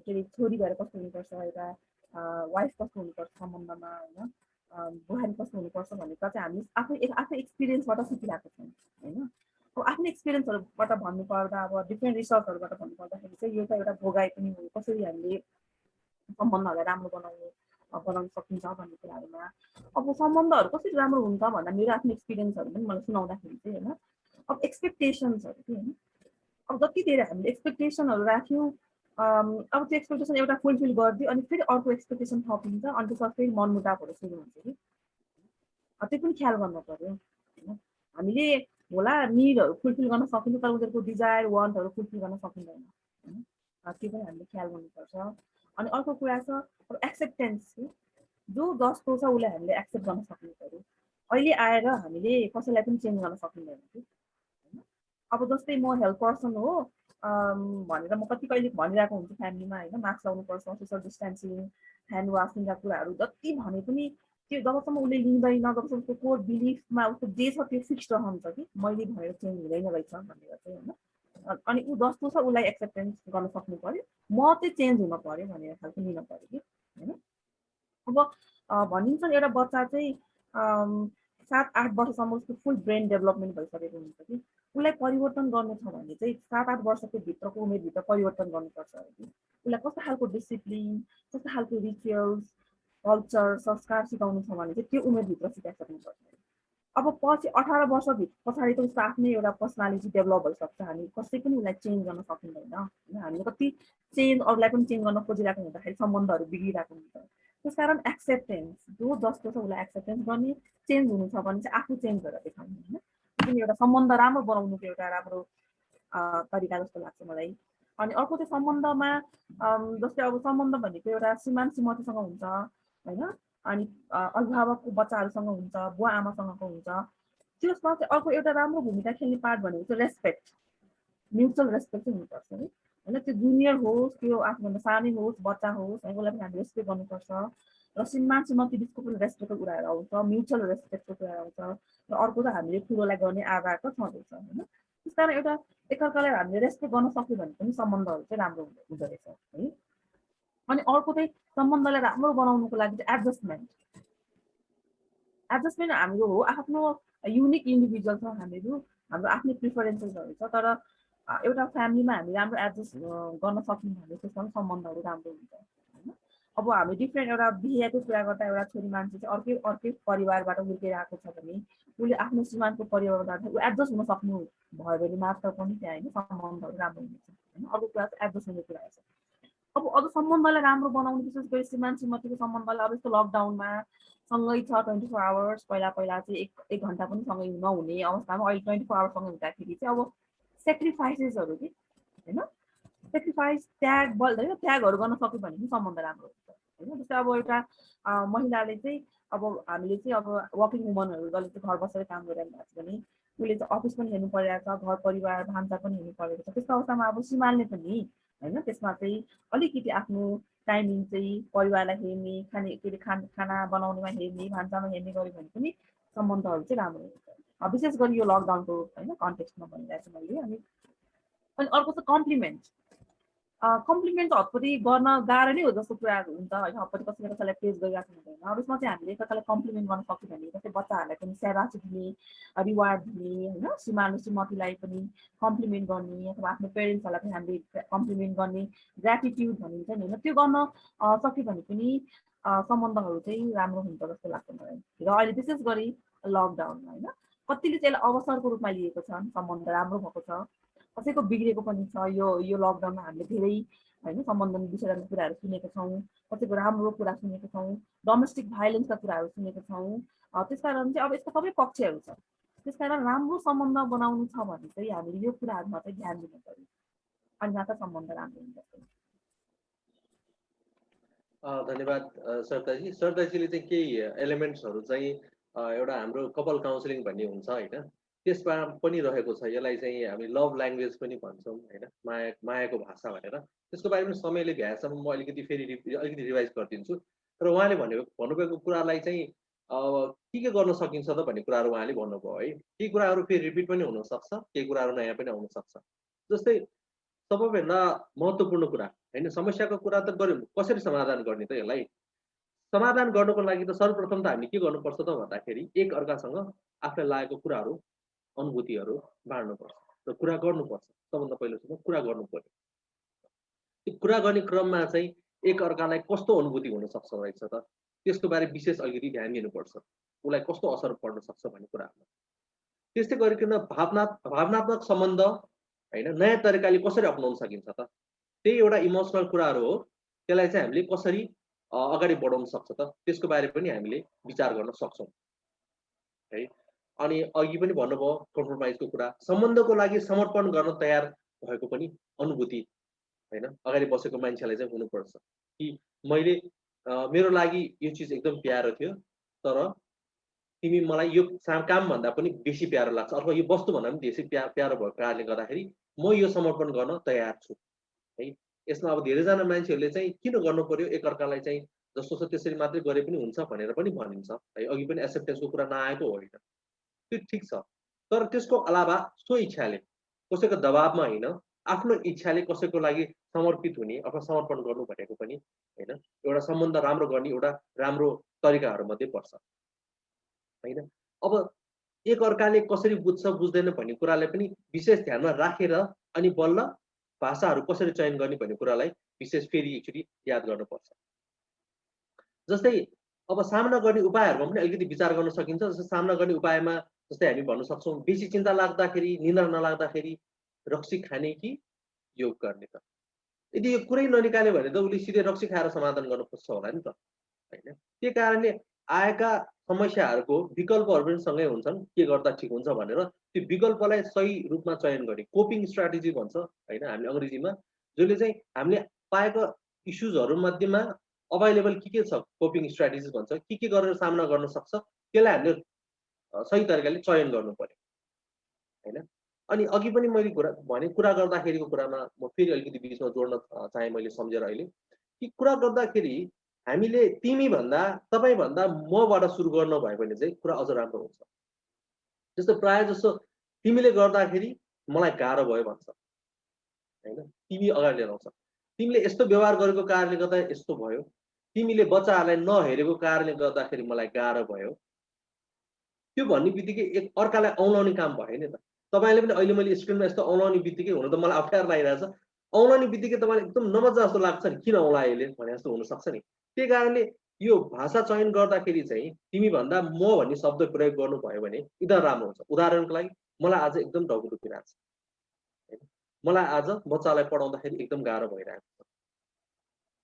के अरे छोरी भएर कस्तो हुनुपर्छ, एउटा वाइफ कस्तो हुनुपर्छ सम्बन्धमा होइन, बुहारी कस्तो हुनुपर्छ भन्ने कुरा चाहिँ हामी आफै एक्सपिरियन्सबाट सिकिरहेको छौँ होइन। अब आफ्नो एक्सपिरियन्सहरूबाट भन्नुपर्दा, अब डिफ्रेन्ट रिसर्चहरूबाट भन्नुपर्दाखेरि चाहिँ यो त एउटा भोगाइ पनि हो, कसरी हामीले सम्बन्धहरूलाई राम्रो बनाउन सकिन्छ भन्ने कुराहरूमा। अब सम्बन्धहरू कसरी राम्रो हुन्छ भन्दा मेरो आफ्नो एक्सपिरियन्सहरू पनि मलाई सुनाउँदाखेरि चाहिँ होइन, अब एक्सपेक्टेसन्सहरू के होइन, अब जति धेरै हामीले एक्सपेक्टेसनहरू राख्यौँ, अब त्यो एक्सपेक्टेसन एउटा फुलफिल गरिदियो अनि फेरि अर्को एक्सपेक्टेसन थपिन्छ अनि त्यसमा फेरि मनमुटावहरू सुरु हुन्छ कि। त्यो पनि ख्याल गर्नु पर्यो होइन। हामीले होला निडहरू फुलफिल गर्न सकिन्छ, तर उनीहरूको डिजायर वान्टहरू फुलफिल गर्न सकिँदैन होइन। त्यो पनि हामीले ख्याल गर्नुपर्छ। अनि अर्को कुरा छ अब एक्सेप्टेन्स, जो जस्तो छ उसलाई हामीले एक्सेप्ट गर्न सक्नु पर्यो। अहिले आएर हामीले कसैलाई पनि चेन्ज गर्न सकिँदैन कि होइन। अब जस्तै म हेल्थ पर्सन हो, भनेर म कति कहिले भनिरहेको हुन्छु फ्यामिलीमा होइन, मास्क लाउनुपर्छ, सोसियल डिस्टेन्सिङ, ह्यान्ड वासिङका कुराहरू जति भने पनि त्यो जबसम्म उसले लिँदैन, जबसम्म उसको कोर बिलिफमा उसको जे छ त्यो फिक्स रहन्छ कि मैले भनेर चेन्ज हुँदैन रहेछ भनेर चाहिँ होइन। अनि ऊ जस्तो छ उसलाई एक्सेप्टेन्स गर्न सक्नु पर्यो, म चाहिँ चेन्ज हुन पर्यो भनेर खालको लिन पर्यो कि होइन। अब भनिन्छ नि एउटा बच्चा चाहिँ 7-8 वर्षसम्म उसको फुल ब्रेन डेभलपमेन्ट भइसकेको हुन्छ कि उसलाई परिवर्तन गर्नु छ भने चाहिँ 7-8 वर्षको भित्रको उमेरभित्र परिवर्तन गर्नुपर्छ अरे कि। उसलाई कस्तो खालको डिसिप्लिन, कस्तो खालको रिचुअल्स, कल्चर, संस्कार सिकाउनु छ भने चाहिँ त्यो उमेरभित्र सिकाइसक्नुपर्छ। अब पछि 18 वर्ष पछाडि त उसको आफ्नै एउटा पर्सनालिटी डेभलप भइसक्छ, हामी कसै पनि उसलाई चेन्ज गर्न सकिँदैन होइन। हामीले कति चेन्ज अरूलाई पनि चेन्ज गर्न खोजिरहेको हुँदाखेरि सम्बन्धहरू बिग्रिरहेको हुन्छ। त्यस कारण एक्सेप्टेन्स, जो जस्तो छ उसलाई एक्सेप्टेन्स गर्ने, चेन्ज हुनु छ भने चाहिँ आफू चेन्ज गरेर देखाउने होइन। जुन एउटा सम्बन्ध राम्रो बनाउनुको एउटा राम्रो तरिका जस्तो लाग्छ मलाई। अनि अर्को चाहिँ सम्बन्धमा जस्तै अब सम्बन्ध भनेको एउटा श्रीमान श्रीमतीसँग हुन्छ होइन, अनि अभिभावकको बच्चाहरूसँग हुन्छ, बुवा आमासँगको हुन्छ। त्यसमा चाहिँ अर्को एउटा राम्रो भूमिका खेल्ने पार्ट भनेको चाहिँ रेस्पेक्ट, म्युचुअल रेस्पेक्ट चाहिँ हुनुपर्छ है होइन। त्यो जुनियर होस्, त्यो आफूभन्दा सानै होस्, बच्चा होस् है, उसलाई पनि हामीले रेस्पेक्ट गर्नुपर्छ। र श्रीमान श्रीमती बिचको पनि रेस्पेक्टको कुराहरू आउँछ, म्युचुअल रेस्पेक्टको कुराहरू आउँछ। र अर्को त हामीले ठुलोलाई गर्ने आधार त छँदैछ होइन। त्यस कारण एउटा एकअर्कालाई हामीले रेस्पेक्ट गर्न सक्यो भने पनि सम्बन्धहरू चाहिँ राम्रो हुँदो रहेछ है। अनि अर्को चाहिँ सम्बन्धलाई राम्रो बनाउनुको लागि चाहिँ एडजस्टमेन्ट हाम्रो हो, आफ्नो युनिक इन्डिभिजुअल छ हामीहरू, हाम्रो आफ्नै प्रिफरेन्सेसहरू छ। तर एउटा फ्यामिलीमा हामी राम्रो एडजस्ट गर्न सक्यौँ भने त्यसमा पनि सम्बन्धहरू राम्रो हुन्छ होइन। अब हामी डिफ्रेन्ट एउटा बिहेको कुरा गर्दा एउटा छोरी मान्छे चाहिँ अर्कै परिवारबाट हुर्केर आएको छ भने उसले आफ्नो श्रीमानको परिवारबाट ऊ एडजस्ट हुन सक्नु भयो भने मात्र पनि त्यहाँ होइन सम्बन्धहरू राम्रो हुनेछ होइन। अर्को कुरा चाहिँ एडजस्ट हुने कुरा छ। अब सम्बन्धलाई राम्रो बनाउनु विशेष गरी श्रीमान श्रीमतीको सम्बन्धलाई अब यस्तो लकडाउनमा सँगै छ 24 आवर्स, पहिला चाहिँ एक घन्टा पनि सँगै नहुने अवस्थामा अहिले 24 आवर्ससँग हुँदाखेरि चाहिँ अब सेक्रिफाइसेसहरू कि होइन, सेक्रिफाइस, त्याग बल त्यागहरू गर्न सक्यो भने पनि सम्बन्ध राम्रो हुन्छ होइन। जस्तै अब एउटा महिलाले चाहिँ अब हामीले चाहिँ अब वर्किङ वुमनहरू जसले चाहिँ घर बसेर काम गरिरहेको छ भने उसले चाहिँ अफिस पनि हेर्नु परिरहेको छ, घर परिवार भान्सा पनि हेर्नु परेको छ। त्यस्तो अवस्थामा अब श्रीमानले पनि होइन त्यसमा चाहिँ अलिकति आफ्नो टाइमिङ चाहिँ परिवारलाई हेर्ने, खाना बनाउनेमा हेर्ने, भान्सामा हेर्ने गऱ्यो भने पनि सम्बन्धहरू चाहिँ राम्रो हुन्छ। विशेष गरी यो लकडाउनको होइन कन्टेक्स्टमा भनिरहेको छु मैले। अनि अर्को चाहिँ कम्प्लिमेन्ट हतपति गर्न गाह्रो नै हो जस्तो कुराहरू हुन्छ होइन। हतपति कसैलाई प्रेज गरिरहेको हुँदैन। अब यसमा चाहिँ हामीले एकअर्कालाई कम्प्लिमेन्ट गर्न सक्यो भने जस्तै बच्चाहरूलाई पनि स्याबासी दिने, रिवार्ड दिने होइन, श्रीमान श्रीमतीलाई पनि कम्प्लिमेन्ट गर्ने अथवा आफ्नो पेरेन्ट्सहरूलाई पनि हामीले कम्प्लिमेन्ट गर्ने, ग्रेटिट्युड भनिन्छ नि होइन, त्यो गर्न सक्यो भने पनि सम्बन्धहरू चाहिँ राम्रो हुन्छ जस्तो लाग्छ मलाई। र अहिले विशेष गरी लकडाउनमा होइन कतिले चाहिँ यसलाई अवसरको रूपमा लिएको छ, सम्बन्ध राम्रो भएको छ, कसैको बिग्रेको पनि छ। यो लकडाउनमा हामीले धेरै होइन सम्बन्ध विषयका कुराहरू सुनेको छौँ, कसैको राम्रो कुरा सुनेको छौँ, डोमेस्टिक भाइलेन्सका कुराहरू सुनेको छौँ। त्यसकारण चाहिँ अब यसको सबै पक्षहरू छ। त्यसकारण राम्रो सम्बन्ध बनाउनु छ भने चाहिँ हामीले यो कुराहरूमा चाहिँ ध्यान दिनु पर्यो, अनि मात्र सम्बन्ध राम्रो हुन्छ। धन्यवाद सरताजी। सरताजीले चाहिँ केही एलिमेन्ट्सहरू चाहिँ एउटा हाम्रो कपल काउन्सिलिङ भन्ने हुन्छ होइन, त्यसमा पनि रहेको छ। यसलाई चाहिँ हामी लभ ल्याङ्ग्वेज पनि भन्छौँ होइन, मायाको भाषा भनेर। त्यसको बारेमा समयले भ्याएसम्म म अलिकति अलिकति रिभाइज गरिदिन्छु। र उहाँले भन्नुभएको कुरालाई चाहिँ के गर्न सकिन्छ त भन्ने कुराहरू उहाँले भन्नुभयो है। केही कुराहरू फेरि रिपिट पनि हुनसक्छ, केही कुराहरू नयाँ पनि आउनसक्छ। जस्तै सबैभन्दा महत्त्वपूर्ण कुरा होइन, समस्याको कुरा त गऱ्यौँ, कसरी समाधान गर्ने त यसलाई? समाधान गर्नको लागि त सर्वप्रथम त हामीले के गर्नुपर्छ त भन्दाखेरि एक अर्कासँग आफूलाई लागेको कुराहरू, अनुभूतिहरू बाँड्नुपर्छ र कुरा गर्नुपर्छ। सबभन्दा पहिलो सुरु कुरा गर्नु पर्यो। त्यो कुरा गर्ने क्रममा चाहिँ एक अर्कालाई कस्तो अनुभूति हुनसक्छ रहेछ त, त्यसको बारे विशेष अलिकति ध्यान दिनुपर्छ। उसलाई कस्तो असर पर्न सक्छ भन्ने कुरामा। त्यस्तै गरिकन भावनात्मक सम्बन्ध होइन नयाँ तरिकाले कसरी अपनाउन सकिन्छ त, त्यही एउटा इमोसनल कुराहरू हो। त्यसलाई चाहिँ हामीले कसरी अगाडि बढाउन सक्छ त, त्यसको बारे पनि हामीले विचार गर्न सक्छौँ है। अनि अघि पनि भन्नुभयो कम्प्रोमाइजको कुरा, सम्बन्धको लागि समर्पण गर्न तयार भएको पनि अनुभूति होइन, अगाडि बसेको मान्छेलाई चाहिँ हुनुपर्छ कि मैले मेरो लागि यो चिज एकदम प्यारो थियो, तर तिमी मलाई यो काम भन्दा पनि बेसी प्यारो लाग्छ अथवा यो वस्तु भन्दा पनि बेसी प्यारो भएको कारणले गर्दाखेरि म यो समर्पण गर्न तयार छु है। यसमा अब धेरैजना मान्छेहरूले चाहिँ किन गर्नु पर्यो एकअर्कालाई चाहिँ जस्तो छ त्यसरी मात्रै गरे पनि हुन्छ भनेर पनि भनिन्छ है। अघि पनि एक्सेप्टेन्सको कुरा नआएको होइन, त्यो ठिक छ। तर त्यसको अलावा स्वइच्छाले कसैको दबावमा होइन, आफ्नो इच्छाले कसैको लागि समर्पित हुने अथवा समर्पण गर्नु भनेको पनि होइन एउटा सम्बन्ध राम्रो गर्ने एउटा राम्रो तरिकाहरूमध्ये पर्छ होइन। अब एकअर्काले कसरी बुझ्छ बुझ्दैन भन्ने कुरालाई पनि विशेष ध्यानमा राखेर अनि बल्ल भाषाहरू कसरी चयन गर्ने भन्ने कुरालाई विशेष फेरि एकचोटि याद गर्नुपर्छ। जस्तै अब सामना गर्ने उपायहरूमा पनि अलिकति विचार गर्न सकिन्छ। जस्तै सामना गर्ने उपायमा जस्तै हामी भन्न सक्छौँ बेसी चिन्ता लाग्दाखेरि, निन्द्रा नलाग्दाखेरि रक्सी खाने कि योग गर्ने त? यदि यो कुरै ननिकाल्यो भने त उसले सिधै रक्सी खाएर समाधान गर्न खोज्छ होला नि त होइन। त्यही कारणले आएका समस्याहरूको विकल्पहरू पनि सँगै हुन्छन्, के गर्दा ठिक हुन्छ भनेर त्यो विकल्पलाई सही रूपमा चयन गर्ने कोपिङ स्ट्राटेजी भन्छ होइन हामी अङ्ग्रेजीमा, जसले चाहिँ हामीले पाएका इस्युजहरू मध्येमा अभाइलेबल के छ कोपिङ स्ट्राटेजी भन्छ, के गरेर सामना गर्न सक्छ त्यसलाई हामीले सही तरिकाले चयन गर्नु पर्यो होइन। अनि अघि पनि मैले कुरा गर्दाखेरिको कुरामा म फेरि अलिकति बिचमा जोड्न चाहे मैले सम्झेर अहिले कि कुरा गर्दाखेरि हामीले तिमी भन्दा तपाईँ भन्दा मबाट सुरु गर्न भयो भने चाहिँ कुरा अझ राम्रो हुन्छ। जस्तो प्रायः जस्तो तिमीले गर्दाखेरि मलाई गाह्रो भयो भन्छ होइन, तिमी अगाडि लिएर आउँछ, तिमीले यस्तो व्यवहार गरेको कारणले गर्दा यस्तो भयो, तिमीले बच्चाहरूलाई नहेरेको कारणले गर्दाखेरि मलाई गाह्रो भयो, त्यो भन्ने बित्तिकै एक अर्कालाई औलाउने काम भयो नि त। तपाईँले पनि अहिले मैले स्क्रिनमा यस्तो औलाउने बित्तिकै हुन त मलाई अप्ठ्यारो लागिरहेछ, औलाउने बित्तिकै तपाईँलाई एकदम नमजा जस्तो लाग्छ नि, किन औलायो यसले भने जस्तो हुनसक्छ नि। त्यही कारणले यो भाषा चयन गर्दाखेरि चाहिँ तिमी भन्दा म भन्ने शब्द प्रयोग गर्नुभयो भने एकदम राम्रो हुन्छ। उदाहरणको लागि मलाई आज एकदम टाउको दुखिरहेको छ होइन, मलाई आज बच्चालाई पढाउँदाखेरि एकदम गाह्रो भइरहेको छ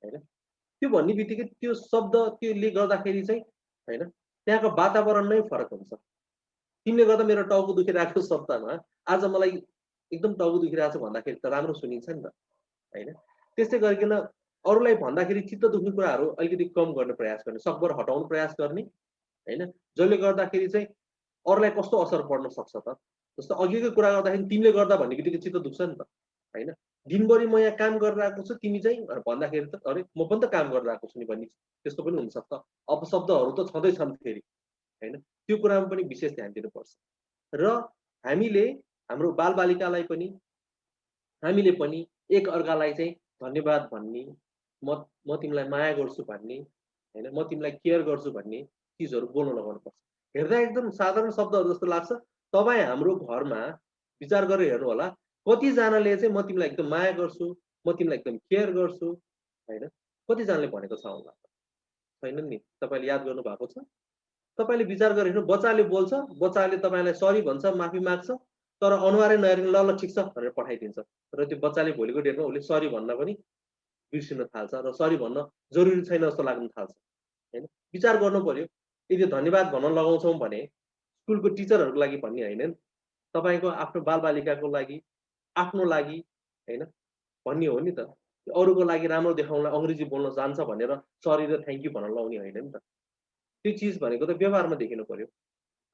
होइन। त्यो भन्ने बित्तिकै त्यो शब्द त्यसले गर्दाखेरि चाहिँ होइन त्यहाँको वातावरण नै फरक हुन्छ। तिमीले गर्दा मेरो टाउको दुखिरहेको शब्दमा आज मलाई एकदम टाउको दुखिरहेको छ भन्दाखेरि त राम्रो सुनिन्छ नि त होइन। त्यस्तै गरिकन अरूलाई भन्दाखेरि चित्त दुख्ने कुराहरू अलिकति कम गर्ने प्रयास गर्ने, सकभर हटाउनु प्रयास गर्ने होइन, जसले गर्दाखेरि चाहिँ अरूलाई कस्तो असर पर्न सक्छ त। जस्तो अघिकै कुरा गर्दाखेरि तिमीले गर्दा भन्ने बित्तिकै चित्त दुख्छ नि त होइन। दिनभरि म यहाँ काम गरिरहेको छु, तिमी चाहिँ भन्दाखेरि त अरे म पनि त काम गरिरहेको छु नि भन्ने त्यस्तो पनि हुनसक्छ। अपशब्दहरू त छँदैछन् फेरि होइन, त्यो कुरामा पनि विशेष ध्यान दिनुपर्छ। र हामीले हाम्रो बालबालिकालाई पनि हामीले पनि एक अर्कालाई चाहिँ धन्यवाद भन्ने, म तिमीलाई माया गर्छु भन्ने होइन, म तिमीलाई केयर गर्छु भन्ने चिजहरू बोल्न लगाउनुपर्छ। हेर्दा एकदम साधारण शब्दहरू जस्तो लाग्छ, तपाईँ हाम्रो घरमा विचार गरेर हेर्नु होला कतिजनाले चाहिँ म तिमीलाई एकदम माया गर्छु, म तिमीलाई एकदम केयर गर्छु होइन, कतिजनाले भनेको छ होला छैन नि? तपाईँले याद गर्नु भएको छ? तपाईँले विचार गरेर हेर्नु, बच्चाले बोल्छ, बच्चाले तपाईँलाई सरी भन्छ, माफी माग्छ, तर अनुहारै नहेरेर ल ल ठिक छ भनेर पठाइदिन्छ। र त्यो बच्चाले भोलिको डेटमा उसले सरी भन्न पनि बिर्सिन थाल्छ र सरी भन्न जरुरी छैन जस्तो लाग्न थाल्छ होइन। विचार गर्नु पर्यो, यदि धन्यवाद भन्न लगाउँछौँ भने स्कुलको टिचरहरूको लागि भन्ने होइन नि, तपाईँको आफ्नो बालबालिकाको लागि, आफ्नो लागि होइन भन्ने हो नि त। अरूको लागि राम्रो देखाउनलाई अङ्ग्रेजी बोल्न जान्छ भनेर सरी र थ्याङ्क यू भन्न लाउने होइन नि त। त्यो चिज भनेको त व्यवहारमा देखिनु पर्यो।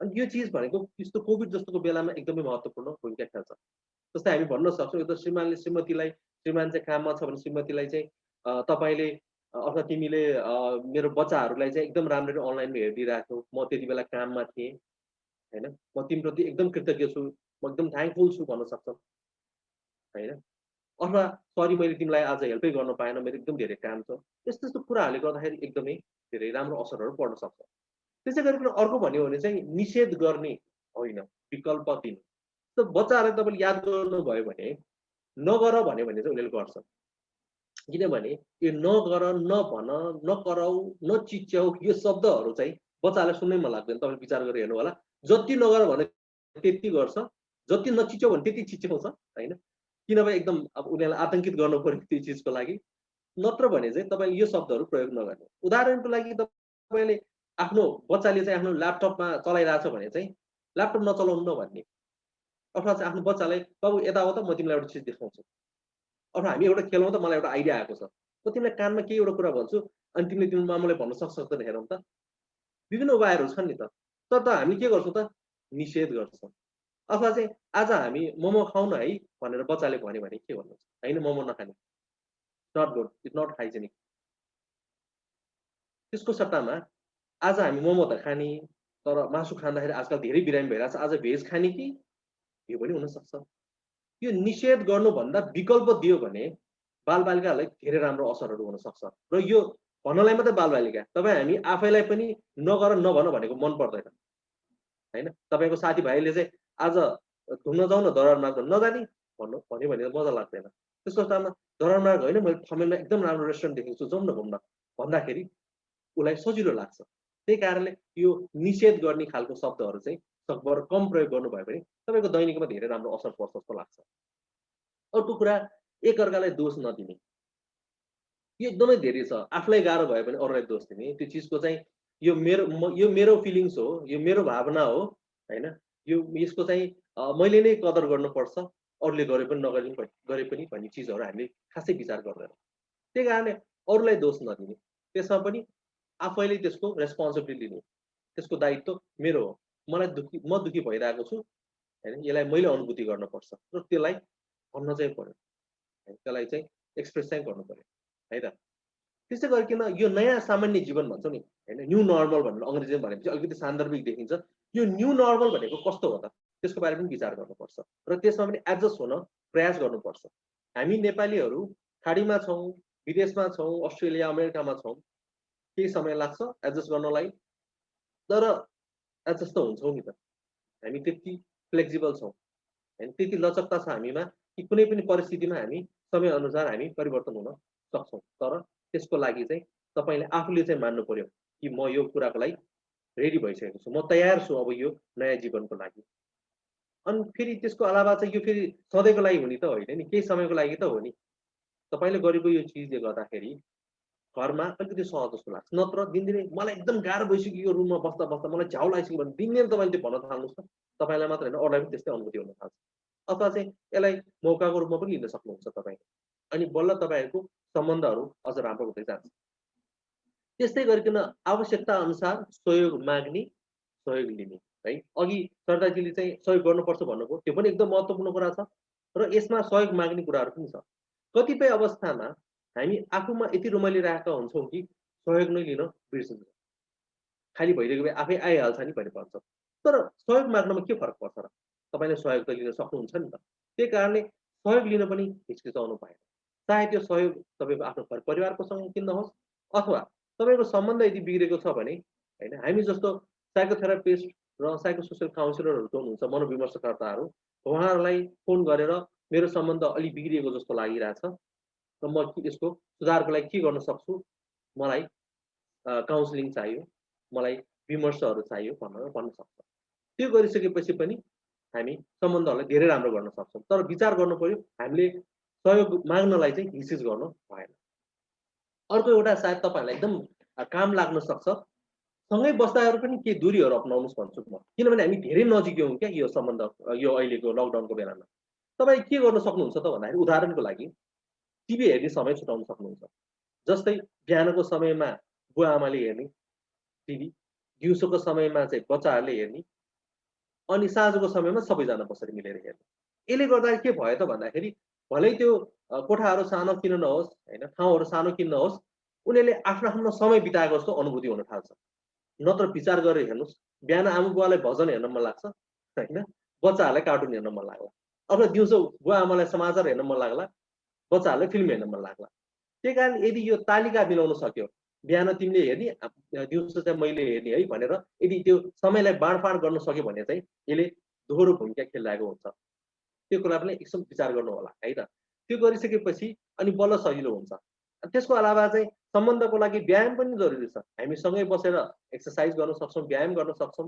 अनि यो चिज भनेको यस्तो कोभिड जस्तोको बेलामा एकदमै महत्त्वपूर्ण भूमिका खेल्छ। जस्तै हामी भन्न सक्छौँ एउटा श्रीमानले श्रीमतीलाई, श्रीमान चाहिँ काममा छ भने श्रीमतीलाई चाहिँ तपाईँले अथवा तिमीले मेरो बच्चाहरूलाई चाहिँ एकदम राम्ररी अनलाइनमा हेरिदिइरहेको थियौ, म त्यति बेला काममा थिएँ होइन, म तिमीप्रति एकदम कृतज्ञ छु, म एकदम थ्याङ्कफुल छु भन्न सक्छौ होइन। अथवा सरी मैले तिमीलाई आज हेल्पै गर्न पाएन, मेरो एकदम धेरै काम छ। यस्तो यस्तो कुराहरूले गर्दाखेरि एकदमै धेरै राम्रो असरहरू पर्न सक्छ। त्यसै गरिकन अर्को भन्यो भने चाहिँ निषेध गर्ने होइन, विकल्प दिनु। त बच्चाहरूलाई तपाईँले याद गर्नुभयो भने नगर भन्यो भने चाहिँ उनीहरूले गर्छ। किनभने यो नगर, नभन, नकराउ, नचिच्याउ यो शब्दहरू चाहिँ बच्चालाई सुन्नै मन लाग्दैन। तपाईँले विचार गरेर हेर्नु होला, जति नगर भने त्यति गर्छ, जति नचिच्याउ भने त्यति चिच्याउँछ होइन। किनभने एकदम अब उनीहरूलाई आतङ्कित गर्नु पर्यो त्यो चिजको लागि। नत्र भने चाहिँ तपाईँले यो शब्दहरू प्रयोग नगर्ने। उदाहरणको लागि तपाईँले आफ्नो बच्चाले चाहिँ आफ्नो ल्यापटपमा चलाइरहेछ भने चाहिँ ल्यापटप नचलाउनु न भन्ने, अथवा चाहिँ आफ्नो बच्चालाई बाबु यता आऊ त म तिमीलाई एउटा चिज देखाउँछु, अथवा हामी एउटा खेलौँ त मलाई एउटा आइडिया आएको छ, म तिमीलाई कानमा केही एउटा कुरा भन्छु अनि तिमीले तिम्रो मामुलाई भन्न सक्दैन हेरौँ त। विभिन्न उपायहरू छन् नि त। तर त हामी के गर्छौँ त निषेध गर्छौँ। अथवा चाहिँ आज हामी मोमो खाउँ न है भनेर बच्चाले भन्यो भने के भन्नुहुन्छ? होइन मोमो नखाने, not good, it's not hygienic. त्यसको सट्टामा आज हामी मोमो त खाने, तर मासु खाँदाखेरि आजकल धेरै बिरामी भइरहेछ, आज भेज खाने कि? यो पनि हुनसक्छ। यो निषेध गर्नुभन्दा विकल्प दियो भने बालबालिकाहरूलाई धेरै राम्रो असरहरू हुनसक्छ। र यो भन्नलाई मात्रै बालबालिका, तपाईँ हामी आफैलाई पनि नगर नभन भनेको मन पर्दैन। होइन? तपाईँको साथीभाइले चाहिँ आज घुम्न जाउँ न दरबारमार्ग नजाने भन्यो भने मजा लाग्दैन। त्यसको सट्टामा दरबारमार्ग होइन मैले ठमेलमा एकदम राम्रो रेस्टुरेन्ट देखेको छु जाउँ न घुम्न भन्दाखेरि उसलाई सजिलो लाग्छ। त्यही कारणले यो निषेध गर्ने खालको शब्दहरू चाहिँ सकभर कम प्रयोग गर्नुभयो भने तपाईँको दैनिकमा धेरै राम्रो असर पर्छ जस्तो लाग्छ। अर्को कुरा एकअर्कालाई दोष नदिने। यो एकदमै धेरै छ। आफूलाई गाह्रो भयो भने अरूलाई दोष दिने। त्यो चिजको चाहिँ यो मेरो फिलिङ्स हो, यो मेरो भावना हो, होइन? यसको चाहिँ मैले नै कदर गर्नुपर्छ, अरूले गरे पनि गरे पनि भन्ने चिजहरू हामीले खासै विचार गर्दैनौँ। त्यही कारणले अरूलाई दोष नदिने। त्यसमा पनि आफैले त्यसको रेस्पोन्सिबिलिटी लिने। त्यसको दायित्व मेरो हो। म दुःखी भइरहेको छु, होइन? यसलाई मैले अनुभूति गर्नुपर्छ र त्यसलाई भन्न चाहिँ पर्यो। त्यसलाई चाहिँ एक्सप्रेस चाहिँ गर्नु पर्यो, है त? त्यसै गरिकन यो नयाँ सामान्य जीवन भन्छौँ नि, होइन? न्यू नर्मल भनेर अङ्ग्रेजीमा भनेपछि अलिकति सान्दर्भिक देखिन्छ। यो न्यू नर्मल भनेको कस्तो हो त? त्यसको बारेमा पनि विचार गर्नुपर्छ र त्यसमा पनि एडजस्ट हुन प्रयास गर्नुपर्छ। हामी नेपालीहरू खाडीमा छौँ, विदेशमा छौँ, अस्ट्रेलिया, अमेरिकामा छौँ। केही समय लाग्छ एडजस्ट गर्नलाई, तर एडजस्ट त हुन्छौँ नि त। हामी त्यति फ्लेक्सिबल छौँ, होइन? त्यति लचकता छ हामीमा कि कुनै पनि परिस्थितिमा हामी समयअनुसार हामी परिवर्तन हुन सक्छौँ। तर त्यसको लागि चाहिँ तपाईँले आफूले चाहिँ मान्नु पर्यो कि म यो कुराको लागि रेडी भइसकेको छु, म तयार छु अब यो नयाँ जीवनको लागि। अनि फेरि त्यसको अलावा चाहिँ यो फेरि सधैँको लागि हुने त होइन नि, केही समयको लागि त हो नि। तपाईँले गरेको यो चिजले गर्दाखेरि घरमा अलिकति सहज जस्तो लाग्छ। नत्र दिनदिनै मलाई एकदम गाह्रो भइसक्यो यो रुममा बस्दा मलाई झ्याउ लागिसक्यो भने दिनदिनै तपाईँले त्यो भन्न थाल्नुहोस् त, तपाईँलाई मात्र होइन अरूलाई पनि त्यस्तै अनुभूति हुन थाल्छ। अथवा चाहिँ यसलाई मौकाको रूपमा पनि लिन सक्नुहुन्छ तपाईँ। अनि बल्ल तपाईँहरूको सम्बन्धहरू अझ राम्रो हुँदै जान्छ। त्यस्तै गरिकन आवश्यकता अनुसार सहयोग माग्ने, सहयोग लिने, है? अघि सरदारजीले चाहिँ सहयोग गर्नुपर्छ भन्नुभयो, त्यो पनि एकदम महत्त्वपूर्ण कुरा छ र यसमा सहयोग माग्ने कुराहरू पनि छ। कतिपय अवस्थामा हामी आफूमा यति रुमालिरहेका हुन्छौँ कि सहयोग नै लिन बिर्सिन्छौँ। खाली भइदिएको भए आफै आइहाल्छ नि भन्ने पर्छ। तर सहयोग माग्नमा के फरक पर्छ र? तपाईँले सहयोग त लिन सक्नुहुन्छ नि त। त्यही कारणले सहयोग लिन पनि हिचकिचाउनु भएन। चाहे त्यो सहयोग तपाईँको आफ्नो घर परिवारकोसँग किन नहोस् अथवा तपाईँको सम्बन्ध यदि बिग्रेको छ भने, होइन? हामी जस्तो साइकोथेरापिस्ट र साइकोसोसियल काउन्सिलरहरू जो हुनुहुन्छ मनोविमर्शकर्ताहरू, उहाँहरूलाई फोन गरेर मेरो सम्बन्ध अलिक बिग्रिएको जस्तो लागिरहेछ र म यसको सुधारको लागि के गर्न सक्छु? मलाई काउन्सिलिङ चाहियो, मलाई विमर्शहरू चाहियो भन्न सक्छ। त्यो गरिसकेपछि पनि हामी सम्बन्धहरूलाई धेरै राम्रो गर्न सक्छौँ। तर विचार गर्नु पर्यो हामीले सहयोग माग्नलाई चाहिँ हिचकिच गर्नु भएन। अर्को एउटा सायद तपाईँहरूलाई एकदम काम लाग्न सक्छ। सँगै बस्दाहरू पनि केही दूरीहरू अपनाउनुहोस् भन्छु म। किनभने हामी धेरै नजिकै हौँ क्या यो सम्बन्ध यो अहिलेको लकडाउनको बेलामा। तपाईँ के गर्न सक्नुहुन्छ त भन्दाखेरि उदाहरणको लागि टिभी हेर्ने समय छुटाउन सक्नुहुन्छ। जस्तै बिहानको समयमा बुवा-आमाले हेर्ने टिभी, दिउँसोको समयमा चाहिँ बच्चाहरूले हेर्ने, अनि साँझको समयमा सबैजना बसेर मिलेर हेर्ने। यसले गर्दा के भयो त भन्दाखेरि भलै त्यो कोठाहरू सानो किन नहोस्, होइन? ठाउँहरू सानो किन नहोस्, उनीहरूले आफ्नो समय बिताएको जस्तो अनुभूति हुन थाल्छ। नत्र विचार गरेर हेर्नुहोस्, बिहान आमा-बुवालाई भजन हेर्न मन लाग्छ, होइन? बच्चाहरूलाई कार्टुन हेर्न मन लाग्ला। अथवा दिउँसो बुवा-आमालाई समाचार हेर्न मन लाग्ला, बच्चाहरूलाई फिल्म हेर्न मन लाग्ला। त्यही कारण यदि यो तालिका मिलाउन सक्यो, बिहान तिमीले हेर्ने, दिउँसो चाहिँ मैले हेर्ने है भनेर यदि त्यो समयलाई बाँडफाँड गर्न सक्यो भने चाहिँ यसले दोहोरो भूमिका खेलिरहेको हुन्छ। त्यो कुरा पनि एकछिन विचार गर्नु होला, है त? त्यो गरिसकेपछि अनि बल्ल सजिलो हुन्छ। त्यसको अलावा चाहिँ सम्बन्धको लागि व्यायाम पनि जरुरी छ। हामी सँगै बसेर एक्सर्साइज गर्न सक्छौँ, व्यायाम गर्न सक्छौँ,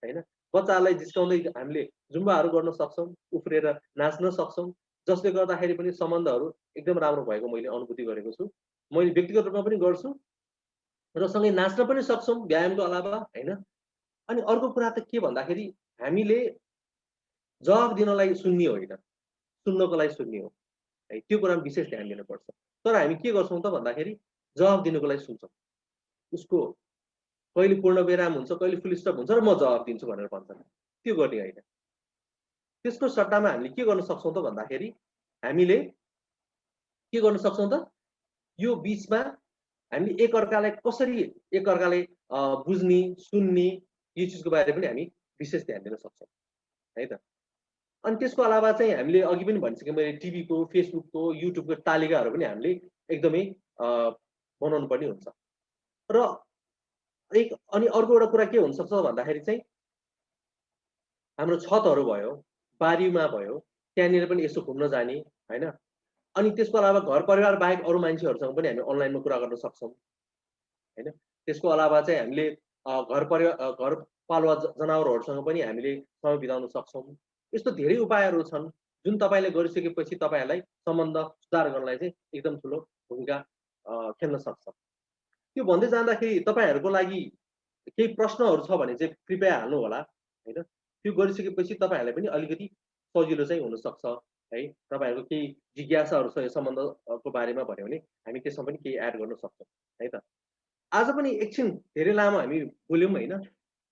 होइन? बच्चाहरूलाई जिस्काउँदै हामीले जुम्बाहरू गर्न सक्छौँ, उफ्रेर नाच्न सक्छौँ, जसले गर्दाखेरि पनि सम्बन्धहरू एकदम राम्रो भएको मैले अनुभूति गरेको छु। मैले व्यक्तिगत रूपमा पनि गर्छु र सँगै नाच्न पनि सक्छौँ व्यायामको अलावा, होइन? अनि अर्को कुरा त के भन्दाखेरि हामीले जवाफ दिनलाई सुन्ने होइन, सुन्नको लागि सुन्ने हो, है? त्यो कुरामा विशेष ध्यान दिनुपर्छ। तर हामी के गर्छौँ त भन्दाखेरि जवाफ दिनुको लागि सुन्छौँ। उसको कहिले पूर्ण विराम हुन्छ, कहिले फुल स्टप हुन्छ र म जवाब दिन्छु भनेर भन्छन्। त्यो गर्ने होइन। त्यसको सट्टामा हामीले के गर्न सक्छौँ त भन्दाखेरि हामीले के गर्न सक्छौँ त यो बीचमा हामीले एकअर्कालाई कसरी एकअर्काले बुझ्ने, सुन्ने यो चिजको बारे पनि हामी विशेष ध्यान दिन सक्छौँ है त। अनि त्यसको अलावा चाहिँ हामीले अघि पनि भनिसकेँ मैले टिभीको, फेसबुकको, युट्युबको तालिकाहरू पनि हामीले एकदमै बनाउनु पर्ने हुन्छ। र अनि अर्को एउटा कुरा के हुनसक्छ भन्दाखेरि चाहिँ हाम्रो छतहरू भयो, बारीमा भयो, त्यहाँनिर पनि यसो घुम्न जाने होइन। अनि त्यसको अलावा घर परिवार बाहेक अरू मान्छेहरूसँग पनि हामी अनलाइनमा कुरा गर्न सक्छौँ होइन। त्यसको अलावा चाहिँ हामीले घरपालुवा जनावरहरूसँग पनि हामीले समय बिताउन सक्छौँ। यस्तो धेरै उपायहरू छन् जुन तपाईँले गरिसकेपछि तपाईँहरूलाई सम्बन्ध सुधार गर्नलाई चाहिँ एकदम ठुलो भूमिका खेल्न सक्छ। त्यो भन्दै जाँदाखेरि तपाईँहरूको लागि केही प्रश्नहरू छ भने चाहिँ कृपया हाल्नु होला होइन। त्यो गरिसकेपछि तपाईँहरूलाई पनि अलिकति सजिलो चाहिँ हुनसक्छ है। तपाईँहरूको केही जिज्ञासाहरू छ यो सम्बन्धको बारेमा भन्यो भने हामी त्यसमा पनि केही एड गर्न सक्छौँ है त। आज पनि एकछिन धेरै लामो हामी बोल्यौँ होइन।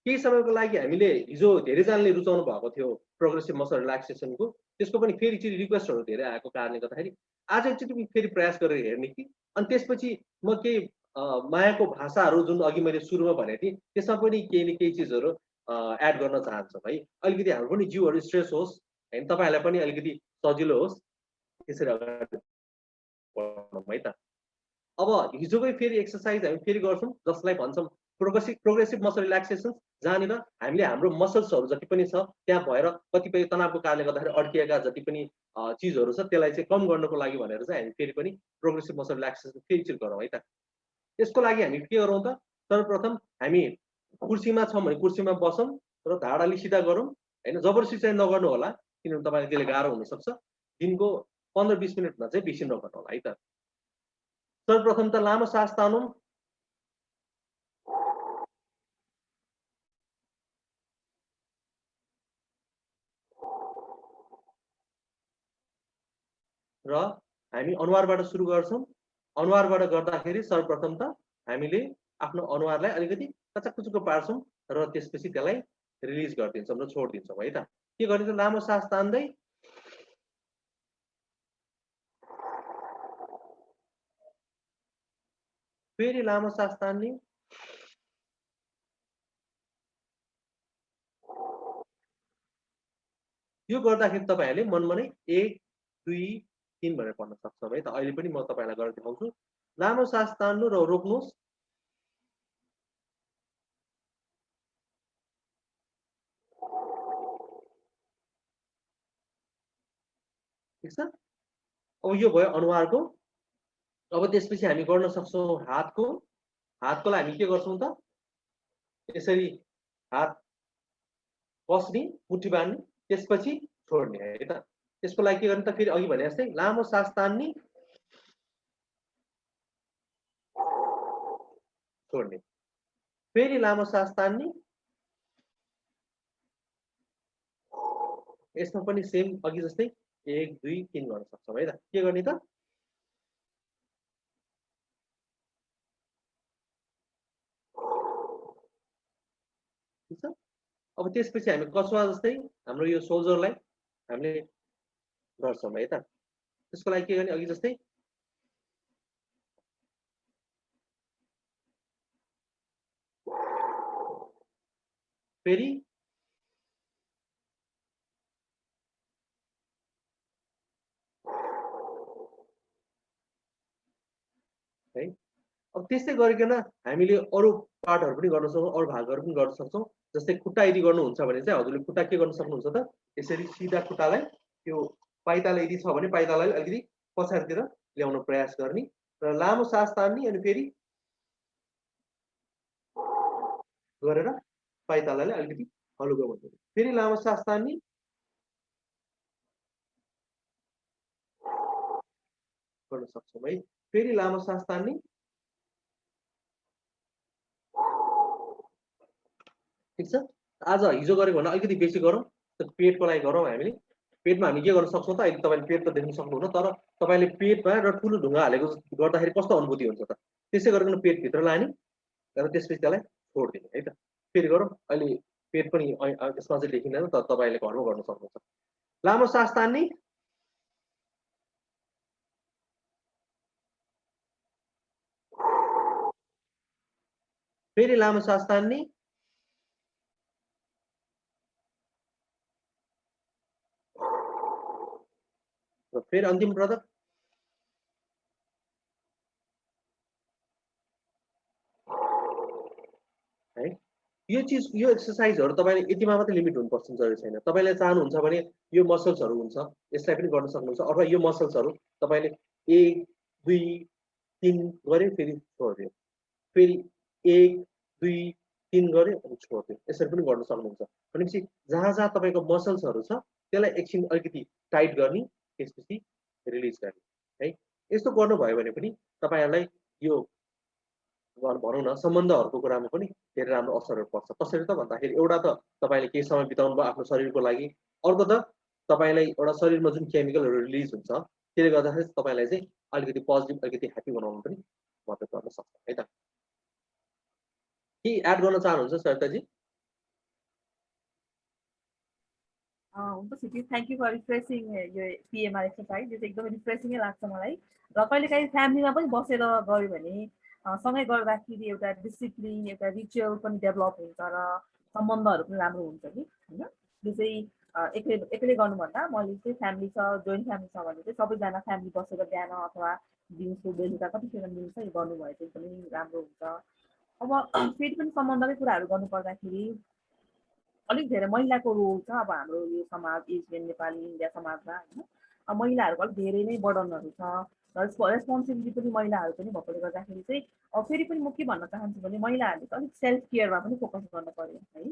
केही समयको लागि हामीले हिजो धेरैजनाले रुचाउनु भएको थियो प्रोग्रेसिभ मसल रिल्याक्सेसनको, त्यसको पनि फेरि एकचोटि रिक्वेस्टहरू धेरै आएको कारणले गर्दाखेरि आज एकचोटि फेरि प्रयास गरेर हेर्ने कि। अनि त्यसपछि म केही मायाको भाषाहरू जुन अघि मैले सुरुमा भनेको थिएँ त्यसमा पनि केही न केही चिजहरू एड गर्न चाहन्छौँ है। अलिकति हाम्रो पनि जिउहरू स्ट्रेस होस् होइन, तपाईँहरूलाई पनि अलिकति सजिलो होस्, त्यसरी अगाडि बढ्छौँ है त। अब हिजोकै फेरि एक्सर्साइज हामी फेरि गर्छौँ जसलाई भन्छौँ प्रोग्रेसिभ मसल रिल्याक्सेसन्स, जहाँनिर हामीले हाम्रो मसल्सहरू जति पनि छ त्यहाँ भएर कतिपय तनावको कारणले गर्दाखेरि अड्किएका जति पनि चिजहरू छ त्यसलाई चाहिँ कम गर्नको लागि भनेर चाहिँ हामी फेरि पनि प्रोग्रेसिभ मसल रिल्याक्सेसन फेरि चाहिँ गरौँ है त। त्यसको लागि हामी के गरौँ त, सर्वप्रथम हामी कुर्सीमा छौँ भने कुर्सीमा बसौँ र ढाड अलिक सिधा गरौँ होइन। जबरजस्ती चाहिँ नगर्नु होला किनभने तपाईँलाई त्यसले गाह्रो हुनसक्छ। दिनको 15-20 मिनटमा चाहिँ बेसी नगर्नु होला है त। सर्वप्रथम त लामो सास तानौँ र हामी अनुहारबाट सुरु गर्छौँ। अनुहारबाट गर्दाखेरि सर्वप्रथम त हामीले आफ्नो अनुहारलाई अलिकति कचककुचुक पार्छौँ र त्यसपछि त्यसलाई रिलिज गरिदिन्छौँ र छोडिदिन्छौँ है त। के गर्ने त लामो सास तान्दै फेरि लामो सास तान्ने, यो गर्दाखेरि तपाईँहरूले मनमा नै 1 2 3 भनेर पढ्न सक्छौँ है त। अहिले पनि म तपाईँलाई गरेर देखाउँछु। लामो सास तान्नु र रोक्नुहोस्। ठिक छ। अब यो भयो अनुहारको। अब त्यसपछि हामी गर्न सक्छौँ हातको। हातकोलाई हामी के गर्छौँ त, यसरी हात कस्ने, मुठी बाँध्ने, त्यसपछि छोड्ने है त। त्यसको लागि के गर्ने त, फेरि अघि भने जस्तै लामो सास तान्ने, छोड्ने, फेरि लामो सास तान्ने। यसमा पनि सेम अघि जस्तै 1 2 3 गर्न सक्छौँ है त। के गर्ने त, ठिक छ। अब त्यसपछि हामी कछुवा जस्तै हाम्रो यो सोल्जरलाई हामीले गर्छौँ है त। त्यसको लागि के गर्ने, अघि जस्तै फेरि है। अब त्यस्तै गरिकन हामीले अरू पार्टहरू पनि गर्न सक्छौँ, अरू भागहरू पनि गर्न सक्छौँ। जस्तै खुट्टा यदि गर्नुहुन्छ भने चाहिँ हजुरले खुट्टा के गर्न सक्नुहुन्छ त, यसरी सिधा खुट्टालाई त्यो पाइताला यदि छ भने पाइतालालाई अलिकति पछाडितिर ल्याउन प्रयास गर्ने र लामो सास तान्ने अनि फेरि गरेर पाइतालालाई अलिकति हलुका बनाउने, फेरि लामो सास तान्ने, गर्न सक्छौँ है। फेरि लामो सास तान्ने, ठिक छ। आज हिजो गरेको भन्दा अलिकति बेसी गरौँ। पेटको लागि गरौँ हामीले। पेटमा हामी के गर्न सक्छौँ त, अहिले तपाईँले पेट त देख्न सक्नुहुन्न, तर तपाईँले पेटमा र ठुलो ढुङ्गा हालेको गर्दाखेरि कस्तो अनुभूति हुन्छ त, त्यसै गरिकन पेटभित्र लाने र त्यसपछि त्यसलाई छोडिदिने है त। फेरि गरौँ, अहिले पेट पनि यसमा चाहिँ लेखिँदैन तर तपाईँले घरमा गर्न सक्नुहुन्छ। लामो सास तान्ने, फेरि लामो सास तान्ने, र फेरि अन्तिम पटक है। यो एक्सर्साइजहरू तपाईँले यतिमा मात्रै लिमिट हुनुपर्छ जरुरी छैन। तपाईँले चाहनुहुन्छ भने यो मसल्सहरू हुन्छ, यसलाई पनि गर्न सक्नुहुन्छ अथवा यो मसल्सहरू तपाईँले 1 2 3 गरे फेरि छोड्दियो, फेरि 1 2 3 गरे अनि छोड्दियो, यसरी पनि गर्न सक्नुहुन्छ। भनेपछि जहाँ तपाईँको मसल्सहरू छ त्यसलाई एकछिन अलिकति टाइट गर्ने, त्यसपछि रिलिज गर्ने है। यस्तो गर्नुभयो भने पनि तपाईँहरूलाई यो भनौँ न सम्बन्धहरूको कुरामा पनि धेरै राम्रो असरहरू पर्छ। कसरी त भन्दाखेरि एउटा त तपाईँले केही समय बिताउनु भयो आफ्नो शरीरको लागि, अर्को त तपाईँलाई एउटा शरीरमा जुन केमिकलहरू रिलिज हुन्छ त्यसले गर्दाखेरि तपाईँलाई चाहिँ अलिकति पोजिटिभ, अलिकति ह्याप्पी बनाउनु पनि मद्दत गर्न सक्छ है त। केही एड गर्न चाहनुहुन्छ सरिताजी? हुन्छ city, thank you for refreshing यो पिएमआर एक्सर्साइज। यो चाहिँ एकदमै रिफ्रेसिङै लाग्छ मलाई। र कहिलेकाहीँ फ्यामिलीमा पनि बसेर गऱ्यो भने सँगै गर्दाखेरि एउटा डिसिप्लिन, एउटा रिचुअल पनि डेभलप हुन्छ र सम्बन्धहरू पनि राम्रो हुन्छ कि होइन। यो चाहिँ एक्लै गर्नुभन्दा मैले चाहिँ फ्यामिली छ, जोइन्ट फ्यामिली छ भने चाहिँ सबैजना फ्यामिली बसेर बिहान अथवा दिउँसो बेलुका कतिखेर मिल्छ यो गर्नुभयो चाहिँ एकदमै राम्रो हुन्छ। अब फेरि पनि सम्बन्धकै कुराहरू गर्नुपर्दाखेरि अलिक धेरै महिलाको रोल छ अब हाम्रो यो समाज, एसियन नेपाली इन्डिया समाजमा होइन। महिलाहरूको अलिक धेरै नै बर्डनहरू छ र रेस्पोन्सिबिलिटी पनि महिलाहरू पनि भएकोले गर्दाखेरि चाहिँ फेरि पनि म के भन्न चाहन्छु भने महिलाहरूले चाहिँ अलिक सेल्फ केयरमा पनि फोकस गर्नु पर्यो है।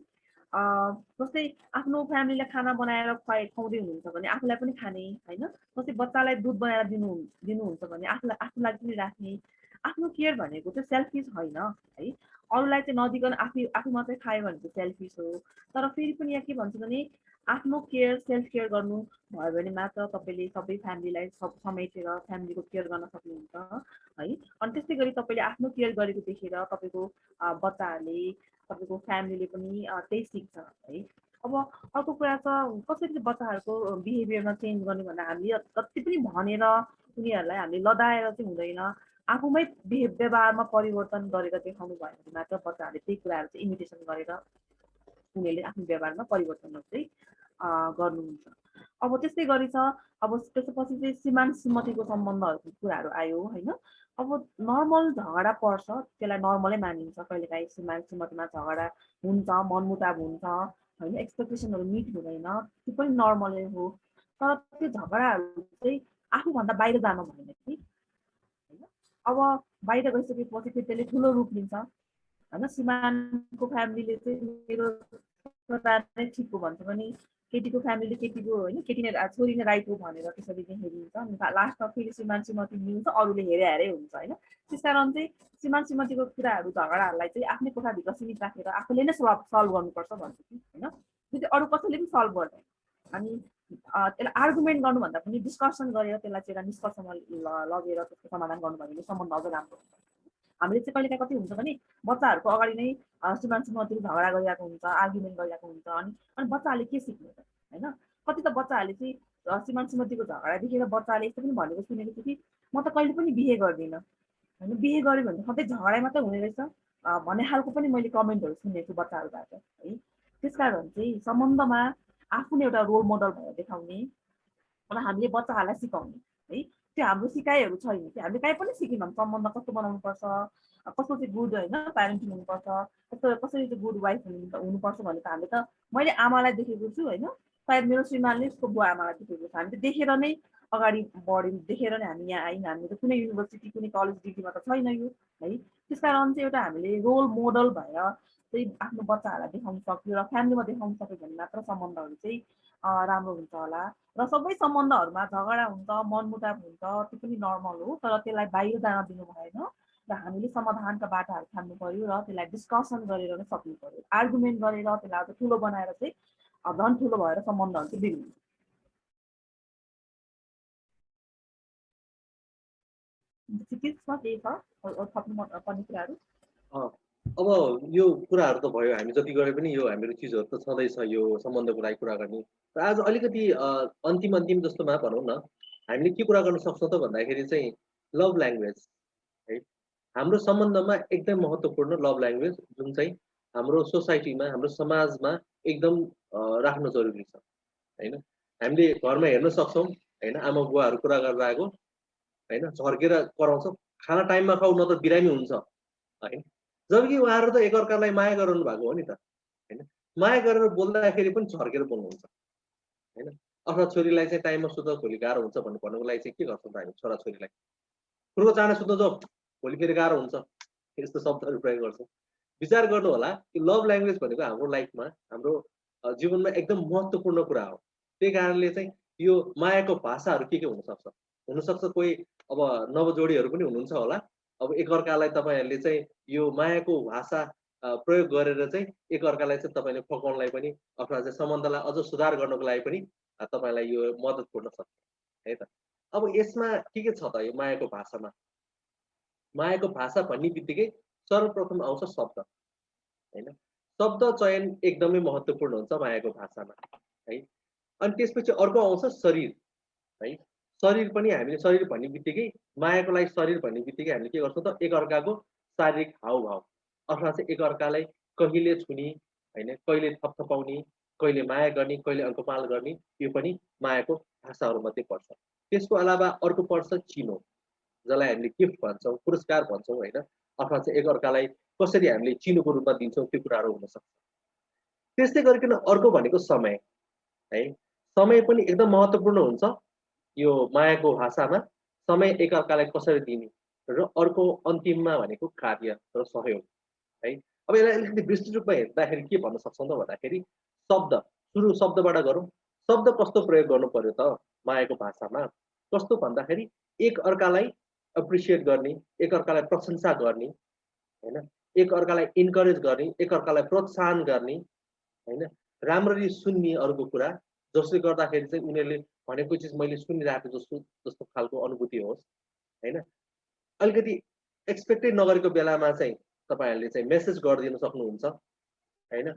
जस्तै आफ्नो फ्यामिलीलाई खाना बनाएर खुवाउँदै हुनुहुन्छ भने आफूलाई पनि खाने होइन। जस्तै बच्चालाई दुध बनाएर दिनुहुन्छ भने आफ्नो लागि पनि राख्ने। आफ्नो केयर भनेको चाहिँ सेल्फिस होइन है। अरूलाई चाहिँ नदिकन आफू मात्रै खायो भने चाहिँ सेल्फिस हो। तर फेरि पनि यहाँ के भन्छु भने आफ्नो केयर, सेल्फ केयर गर्नु भयो भने मात्र तपाईँले सबै फ्यामिलीलाई समेटेर फ्यामिलीको केयर गर्न सक्नुहुन्छ है। अनि त्यस्तै गरी तपाईँले आफ्नो केयर गरेको देखेर तपाईँको बच्चाहरूले, तपाईँको फ्यामिलीले पनि त्यही सिक्छ है। अब अर्को कुरा छ कसरी चाहिँ बच्चाहरूको बिहेभियरमा चेन्ज गर्ने भन्दा हामीले जति पनि भनेर उनीहरूलाई हामीले लदाएर चाहिँ हुँदैन। आफूमै व्यवहारमा परिवर्तन गरेर देखाउनु भयो भने मात्र बच्चाहरूले त्यही कुराहरू चाहिँ इमिटेसन गरेर उनीहरूले आफ्नो व्यवहारमा परिवर्तनहरू चाहिँ गर्नुहुन्छ। अब त्यस्तै गरी छ अब त्यसपछि चाहिँ श्रीमान श्रीमतीको सम्बन्धहरूको कुराहरू आयो होइन। अब नर्मल झगडा पर्छ त्यसलाई नर्मलै मानिन्छ। कहिलेकाहीँ श्रीमान श्रीमतीमा झगडा हुन्छ, मनमुटाव हुन्छ होइन, एक्सपेक्टेसनहरू मिट हुँदैन, त्यो पनि नर्मलै हो। तर त्यो झगडाहरू चाहिँ आफूभन्दा बाहिर जानु भएन कि होइन। अब बाहिर गइसकेपछि फेरि त्यसले ठुलो रूप लिन्छ होइन। श्रीमानको फ्यामिलीले चाहिँ मेरो छोरा नै ठिक हो भन्छ भने केटीको फ्यामिलीले केटीको होइन, केटी नै छोरी नै राइट हो भनेर त्यसरी नै हेरिन्छ। अनि लास्टमा फेरि श्रीमान श्रीमती मिल्छ, अरूले हेरे हुन्छ होइन। त्यस कारण चाहिँ श्रीमान श्रीमतीको कुराहरू झगडाहरूलाई चाहिँ आफ्नै कोठाभित्र सीमित राखेर आफूले नै सल्भ गर्नुपर्छ भन्छु कि होइन। त्यो चाहिँ अरू कसैले पनि सल्भ गर्दैन। अनि त्यसलाई आर्गुमेन्ट गर्नुभन्दा पनि डिस्कसन गरेर त्यसलाई चाहिँ एउटा निष्कर्षमा लगेर त्यसको समाधान गर्नुभयो भने सम्बन्ध अझ राम्रो हुन्छ। हामीले चाहिँ कहिलेकाहीँ कति हुन्छ भने बच्चाहरूको अगाडि नै श्रीमान श्रीमतीले झगडा गरिरहेको हुन्छ, आर्गुमेन्ट गरिरहेको हुन्छ। अनि बच्चाहरूले के सिक्ने त होइन। कति त बच्चाहरूले चाहिँ श्रीमान श्रीमतीको झगडा देखेर बच्चाले यस्तो पनि भनेको सुनेको छु कि म त कहिले पनि बिहे गर्दिनँ होइन, बिहे गऱ्यो भने सधैँ झगडा मात्रै हुने रहेछ भन्ने खालको पनि मैले कमेन्टहरू सुनेको छु बच्चाहरूबाट है। त्यस कारण चाहिँ सम्बन्धमा आफू नै एउटा रोल मोडल भएर देखाउने र हामीले बच्चाहरूलाई सिकाउने है। त्यो हाम्रो सिकाइहरू छैन कि हामीले कहीँ पनि सिकेनौँ सम्बन्ध कस्तो बनाउनुपर्छ, कस्तो चाहिँ गुड होइन प्यारेन्टिङ हुनुपर्छ, कसरी चाहिँ गुड वाइफ हुनुपर्छ भने त हामीले त मैले आमालाई देखेको छु होइन, सायद मेरो श्रीमानले उसको बुवा आमालाई देखेको छ। हामी त देखेर नै अगाडि बढ्यौँ, देखेर नै हामी यहाँ आयौँ। हामी त कुनै युनिभर्सिटी कुनै कलेज डिग्रीमा त छैन यो है। त्यस कारण चाहिँ एउटा हामीले रोल मोडल भएर चाहिँ आफ्नो बच्चाहरूलाई देखाउन सक्यो र फ्यामिलीमा देखाउन सक्यो भने मात्र सम्बन्धहरू चाहिँ राम्रो हुन्छ होला। र सबै सम्बन्धहरूमा झगडा हुन्छ, मनमुटाव हुन्छ, त्यो पनि नर्मल हो। तर त्यसलाई बाहिर जान दिनु भएन र हामीले समाधानका बाटाहरू छान्नु पर्यो र त्यसलाई डिस्कसन गरेर नै सक्नु पर्यो। आर्गुमेन्ट गरेर त्यसलाई अझ ठुलो बनाएर चाहिँ झन् ठुलो भएर सम्बन्धहरू चाहिँ बिग्रिन्छ। त्यही छ थप्नु पर्ने कुराहरू। अब यो कुराहरू त भयो, हामी जति गरे पनि यो हामीहरू चिजहरू त छँदैछ यो सम्बन्धको लागि कुरा गर्ने। र आज अलिकति अन्तिम जस्तोमा भनौँ न, हामीले के कुरा गर्न सक्छौँ त भन्दाखेरि चाहिँ लभ ल्याङ्ग्वेज है। हाम्रो सम्बन्धमा एकदम महत्त्वपूर्ण लभ ल्याङ्ग्वेज जुन चाहिँ हाम्रो सोसाइटीमा, हाम्रो समाजमा एकदम राख्नु जरुरी छ, होइन? हामीले घरमा हेर्न सक्छौँ, होइन? आमा-बुवाहरू कुरा गरेर आएको, होइन? झर्केर कराउँछ, खाना टाइममा खाऊ नत्र बिरामी हुन्छ, होइन? जबकि उहाँहरू त एकअर्कालाई माया गरिरहनु भएको हो नि त, होइन? माया गरेर बोल्दाखेरि पनि झर्केर बोल्नुहुन्छ, होइन? अथवा छोरीलाई चाहिँ टाइममा सुत भोलि गाह्रो हुन्छ भन्नुको लागि चाहिँ के गर्छौँ त हामी छोराछोरीलाई? "फुर्को चाँडै सुत्न जाऊ, भोलि फेरि गाह्रो हुन्छ।" यस्तो शब्दहरू प्रयोग गर्छौँ। विचार गर्नु होला कि लभ ल्याङ्ग्वेज भनेको हाम्रो लाइफमा, हाम्रो जीवनमा एकदम महत्त्वपूर्ण कुरा हो। त्यही कारणले चाहिँ यो मायाको भाषाहरू के हुनसक्छ? हुनसक्छ कोही अब नवजोडीहरू पनि हुनुहुन्छ होला। अब एकअर्कालाई तपाईँहरूले चाहिँ यो मायाको भाषा प्रयोग गरेर चाहिँ एकअर्कालाई चाहिँ तपाईँले फकाउनलाई पनि अथवा चाहिँ सम्बन्धलाई अझ सुधार गर्नको लागि पनि तपाईँलाई यो मद्दत पुग्न सक्छ, है त? अब यसमा के छ त यो मायाको भाषामा? मायाको भाषा भन्ने बित्तिकै सर्वप्रथम आउँछ शब्द, होइन? शब्द चयन एकदमै महत्त्वपूर्ण हुन्छ मायाको भाषामा, है? अनि त्यसपछि अर्को आउँछ शरीर, है? शरीर पनि हामीले शरीर भन्ने बित्तिकै मायाको लागि शरीर भन्ने बित्तिकै हामीले के गर्छौँ त एकअर्काको शारीरिक हावभाव अथवा चाहिँ एकअर्कालाई कहिले छुने, होइन? कहिले थपथपाउने, कहिले माया गर्ने, कहिले अङ्कमाल गर्ने, यो पनि मायाको भाषाहरूमध्ये पर्छ। त्यसको अलावा अर्को पर्छ चिनो, जसलाई हामीले गिफ्ट भन्छौँ, पुरस्कार भन्छौँ, होइन? अथवा चाहिँ एकअर्कालाई कसरी हामीले चिनोको रूपमा दिन्छौँ त्यो कुराहरू हुनसक्छ। त्यस्तै गरिकन अर्को भनेको समय, है? समय पनि एकदम महत्त्वपूर्ण हुन्छ यो मायाको भाषामा। समय एकअर्कालाई कसरी दिने र अर्को अन्तिममा भनेको कार्य र सहयोग, है? अब यसलाई अलिकति विस्तृत रूपमा हेर्दाखेरि के भन्न सक्छौँ त भन्दाखेरि शब्द, सुरु शब्दबाट गरौँ। शब्द कस्तो प्रयोग गर्नु पर्यो त मायाको भाषामा? कस्तो भन्दाखेरि एकअर्कालाई एप्रिसिएट गर्ने, एकअर्कालाई प्रशंसा गर्ने, होइन? एकअर्कालाई इन्करेज गर्ने, एकअर्कालाई प्रोत्साहन गर्ने, होइन? राम्ररी सुन्ने अरूको कुरा, जसले गर्दाखेरि चाहिँ उनीहरूले भनेको चिज मैले सुनिरहेको जस्तो जस्तो खालको अनुभूति होस्, होइन? अलिकति एक्सपेक्टै नगरेको बेलामा चाहिँ तपाईँहरूले चाहिँ मेसेज गरिदिन सक्नुहुन्छ, होइन?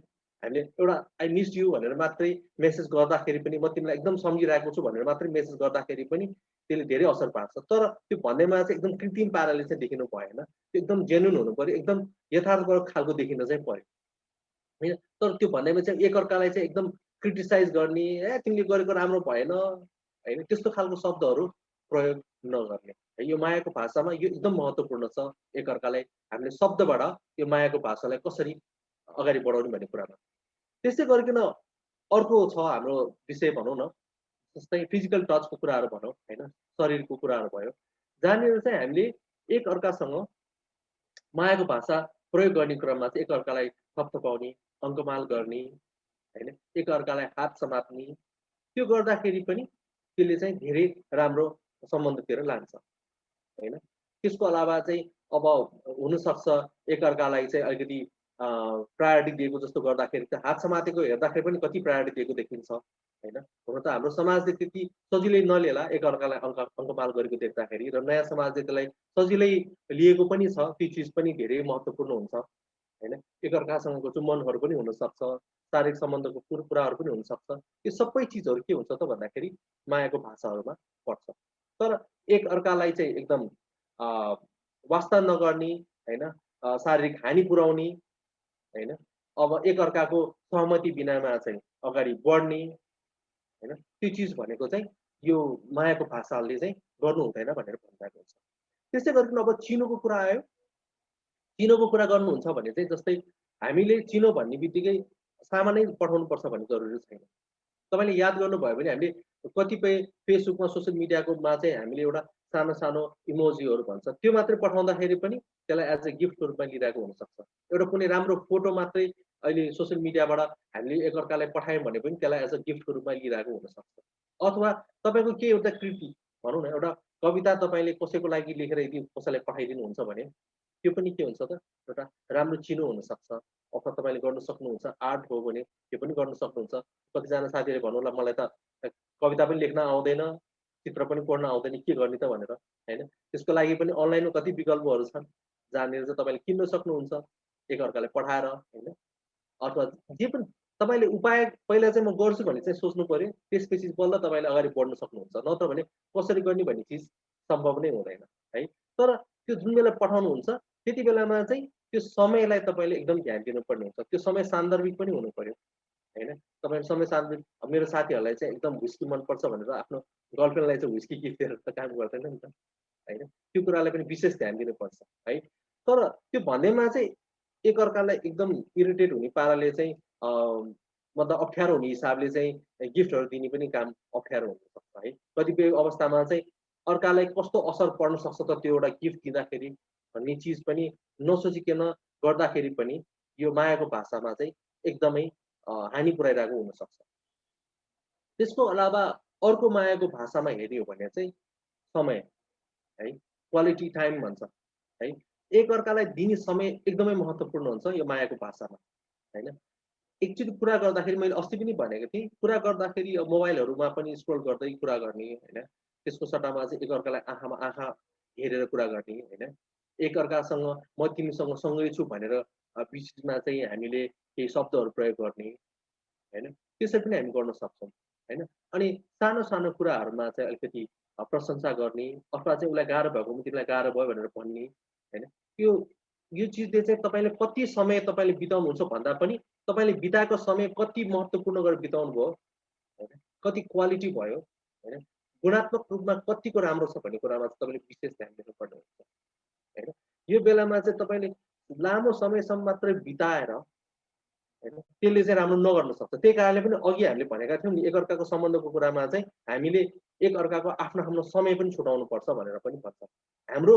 हामीले एउटा आई मिस यू भनेर मात्रै मेसेज गर्दाखेरि पनि म तिमीलाई एकदम सम्झिरहेको छु भनेर मात्रै मेसेज गर्दाखेरि पनि त्यसले धेरै असर पार्छ। तर त्यो भन्नेमा चाहिँ एकदम कृत्रिम पाराले चाहिँ देखिनु भएन। त्यो एकदम जेन्युइन हुनुपर्यो, एकदम यथार्थपरक खालको देखिन चाहिँ पर्यो, होइन? तर त्यो भन्नेमा चाहिँ एकअर्कालाई चाहिँ एकदम क्रिटिसाइज गर्ने, "ए तिमीले गरेको राम्रो भएन", होइन? त्यस्तो खालको शब्दहरू प्रयोग नगर्ने। यो मायाको भाषामा यो एकदम महत्त्वपूर्ण छ। एकअर्कालाई हामीले शब्दबाट यो मायाको भाषालाई कसरी अगाडि बढाउने भन्ने कुरामा। त्यस्तै गरिकन अर्को छ हाम्रो विषय भनौँ न, जस्तै फिजिकल टचको कुराहरू भनौँ, होइन? शरीरको कुराहरू भयो। जहाँनिर चाहिँ हामीले एकअर्कासँग मायाको भाषा प्रयोग गर्ने क्रममा चाहिँ एकअर्कालाई थपथपाउने, अङ्कमाल गर्ने, होइन? एकअर्कालाई हात समात्ने, त्यो गर्दाखेरि पनि त्यसले चाहिँ धेरै राम्रो सम्बन्धतिर लान्छ, होइन? त्यसको अलावा चाहिँ अब हुनसक्छ एकअर्कालाई चाहिँ अलिकति प्रायोरिटी दिएको जस्तो गर्दाखेरि चाहिँ हात समातेको हेर्दाखेरि पनि कति प्रायोरिटी दिएको देखिन्छ, होइन? हुन त हाम्रो समाजले त्यति सजिलै नलिएला एकअर्कालाई अङ्कमाल गरेको देख्दाखेरि, र नयाँ समाजले त्यसलाई सजिलै लिएको पनि छ, त्यो चिज पनि धेरै महत्त्वपूर्ण हुन्छ, होइन? एकअर्कासँगको चुम्बनहरू पनि हुनसक्छ, शारीरिक सम्बन्धको कुराहरू पनि हुनसक्छ। यो सबै चिजहरू के हुन्छ त भन्दाखेरि मायाको भाषाहरूमा पर्छ। तर एकअर्कालाई चाहिँ एकदम अ, वास्ता नगर्ने, होइन? शारीरिक हानि पुर्याउने, होइन? अब एकअर्काको सहमति बिनामा चाहिँ अगाडि बढ्ने, होइन? त्यो चिज भनेको चाहिँ यो मायाको भाषाले चाहिँ गर्नु हुँदैन भनेर भनिरहेको हुन्छ। त्यसै गरिकन अब चिनोको कुरा आयो। चिनोको कुरा गर्नुहुन्छ भने चाहिँ जस्तै हामीले चिनो भन्ने बित्तिकै सामानै पठाउनुपर्छ भन्ने जरुरी छैन। तपाईँले याद गर्नुभयो भने हामीले कतिपय फेसबुकमा सोसियल मिडियाकोमा चाहिँ हामीले एउटा सानो-सानो इमोजीहरू भन्छ। त्यो मात्रै पठाउँदाखेरि पनि त्यसलाई एज अ गिफ्टको रूपमा लिइरहेको हुनसक्छ। एउटा कुनै राम्रो फोटो मात्रै अहिले सोसियल मिडियाबाट हामीले एकअर्कालाई पठायौँ भने पनि त्यसलाई एज अ गिफ्टको रूपमा लिइरहेको हुनसक्छ। अथवा तपाईँको केही एउटा कृति भनौँ न, एउटा कविता तपाईँले कसैको लागि लेखेर यदि कसैलाई पठाइदिनुहुन्छ भने त्यो पनि के हुन्छ त एउटा राम्रो चिनो हुनसक्छ। अथवा तपाईँले गर्न सक्नुहुन्छ, आर्ट हो भने त्यो पनि गर्न सक्नुहुन्छ। कतिजना साथीहरूले भन्नुहोला मलाई त कविता पनि लेख्न आउँदैन, चित्र पनि कोर्न आउँदैन, के गर्ने त भनेर, होइन? त्यसको लागि पनि अनलाइनमा कति विकल्पहरू छन्, जहाँनिर चाहिँ तपाईँले किन्न सक्नुहुन्छ। एकअर्कालाई पठाएर होइन अथवा जे पनि तपाईँले उपाय पहिला चाहिँ म गर्छु भने चाहिँ सोच्नु पर्यो, त्यसपछि बल्ल तपाईँले अगाडि बढ्न सक्नुहुन्छ, नत्र भने कसरी गर्ने भन्ने चिज सम्भव नै हुँदैन है। तर त्यो जुन बेला पठाउनुहुन्छ त्यति बेलामा चाहिँ त्यो समयलाई तपाईँले एकदम ध्यान दिनुपर्ने हुन्छ, त्यो समय सान्दर्भिक पनि हुनु पर्यो होइन। तपाईँले समय सान्दर्भिक मेरो साथीहरूलाई चाहिँ एकदम व्हिस्की मनपर्छ भनेर आफ्नो गर्लफ्रेन्डलाई चाहिँ व्हिस्की गिफ्ट दिएर त काम गर्दैन नि त होइन, त्यो कुरालाई पनि विशेष ध्यान दिनुपर्छ है। तर त्यो भन्दैमा चाहिँ एकअर्कालाई एकदम इरिटेट हुने पाराले चाहिँ मतलब अप्ठ्यारो हुने हिसाबले चाहिँ गिफ्टहरू दिने पनि काम अप्ठ्यारो हुनसक्छ है। कतिपय अवस्थामा चाहिँ अर्कालाई कस्तो असर पर्न सक्छ त त्यो एउटा गिफ्ट दिँदाखेरि भन्ने चिज पनि नसोचिकन गर्दाखेरि पनि यो मायाको भाषामा चाहिँ एकदमै हानि पुर्याइरहेको हुनसक्छ। त्यसको अलावा अर्को मायाको भाषामा हेर्ने हो भने चाहिँ समय है, क्वालिटी टाइम भन्छ है। एकअर्कालाई दिने समय एकदमै महत्त्वपूर्ण हुन्छ यो मायाको भाषामा होइन। एकचोटि कुरा गर्दाखेरि मैले अस्ति पनि भनेको थिएँ, कुरा गर्दाखेरि मोबाइलहरूमा पनि स्क्रोल गर्दै कुरा गर्ने होइन, त्यसको सट्टामा चाहिँ एकअर्कालाई आँखामा आँखा हेरेर कुरा गर्ने होइन, एकअर्कासँग म तिमीसँग सँगै छु भनेर बिचमा चाहिँ हामीले केही शब्दहरू प्रयोग गर्ने होइन, त्यसरी पनि हामी गर्न सक्छौँ होइन। अनि सानो सानो कुराहरूमा चाहिँ अलिकति प्रशंसा गर्ने अथवा चाहिँ उसलाई गाह्रो भएको तिमीलाई गाह्रो भयो भनेर भन्ने होइन। यो चिजले चाहिँ तपाईँले कति समय तपाईँले बिताउनुहुन्छ भन्दा पनि तपाईँले बिताएको समय कति महत्त्वपूर्ण गरेर बिताउनु भयो होइन, कति क्वालिटी भयो होइन, गुणात्मक रूपमा कतिको राम्रो छ भन्ने कुरामा चाहिँ तपाईँले विशेष ध्यान दिनुपर्ने हुन्छ होइन। यो बेलामा चाहिँ तपाईँले लामो समयसम्म मात्रै बिताएर होइन त्यसले चाहिँ राम्रो नगर्न सक्छ। त्यही कारणले पनि अघि हामीले भनेका थियौँ नि एकअर्काको सम्बन्धको कुरामा चाहिँ हामीले एकअर्काको आफ्नो आफ्नो समय पनि छुटाउनु पर्छ भनेर पनि भन्छ। हाम्रो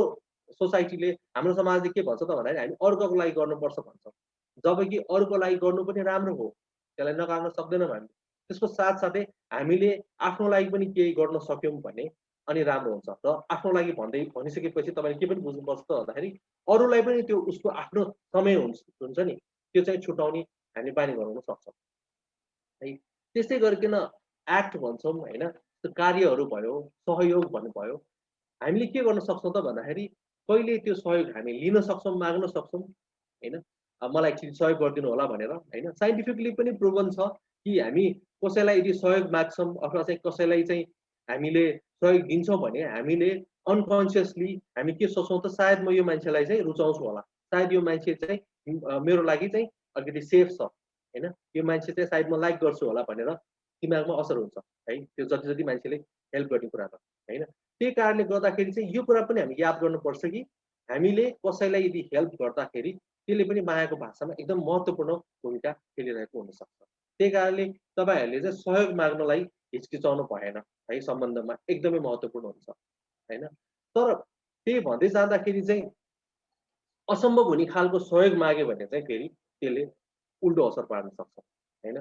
सोसाइटीले हाम्रो समाजले के भन्छ त भन्दाखेरि हामी अर्कोको लागि गर्नुपर्छ भन्छ, जबकि अरूको लागि गर्नु पनि राम्रो हो, त्यसलाई नकार्न सक्दैनौँ हामी। त्यसको साथसाथै हामीले आफ्नो लागि पनि केही गर्न सक्यौँ भने अनि राम्रो हुन्छ। र आफ्नो लागि भनिसकेपछि तपाईँले के पनि बुझ्नुपर्छ त भन्दाखेरि अरूलाई पनि त्यो उसको आफ्नो समय हुन्छ नि त्यो चाहिँ छुटाउने हामी बानी बनाउन सक्छौँ है। त्यस्तै गरिकन एक्ट भन्छौँ होइन, त्यो कार्यहरू भयो, सहयोग भन्नुभयो, हामीले के गर्न सक्छौँ त भन्दाखेरि कहिले त्यो सहयोग हामी लिन सक्छौँ, माग्न सक्छौँ होइन, मलाई एकचोटि सहयोग गरिदिनु होला भनेर होइन। साइन्टिफिकली पनि प्रुभन छ कि हामी कसैलाई यदि सहयोग माग्छौँ अथवा चाहिँ कसैलाई चाहिँ हामीले सहयोग दिन्छौँ भने हामीले अनकन्सियसली हामी के सोच्छौँ त सायद म यो मान्छेलाई चाहिँ रुचाउँछु होला, सायद यो मान्छे चाहिँ मेरो लागि चाहिँ अलिकति सेफ छ होइन, यो मान्छे चाहिँ सायद म लाइक गर्छु होला भनेर दिमागमा असर हुन्छ है, त्यो जति जति मान्छेले हेल्प गर्ने कुरामा होइन। त्यही कारणले गर्दाखेरि चाहिँ यो कुरा पनि हामी याद गर्नुपर्छ कि हामीले कसैलाई यदि हेल्प गर्दाखेरि त्यसले पनि मायाको भाषामा एकदम महत्त्वपूर्ण भूमिका खेलिरहेको हुनसक्छ। त्यही कारणले तपाईँहरूले चाहिँ सहयोग माग्नलाई हिचकिचाउनु भएन है, सम्बन्धमा एकदमै महत्त्वपूर्ण हुन्छ होइन। तर त्यही भन्दै जाँदाखेरि चाहिँ असम्भव हुने खालको सहयोग माग्यो भने चाहिँ फेरि त्यसले उल्टो असर पार्न सक्छ होइन।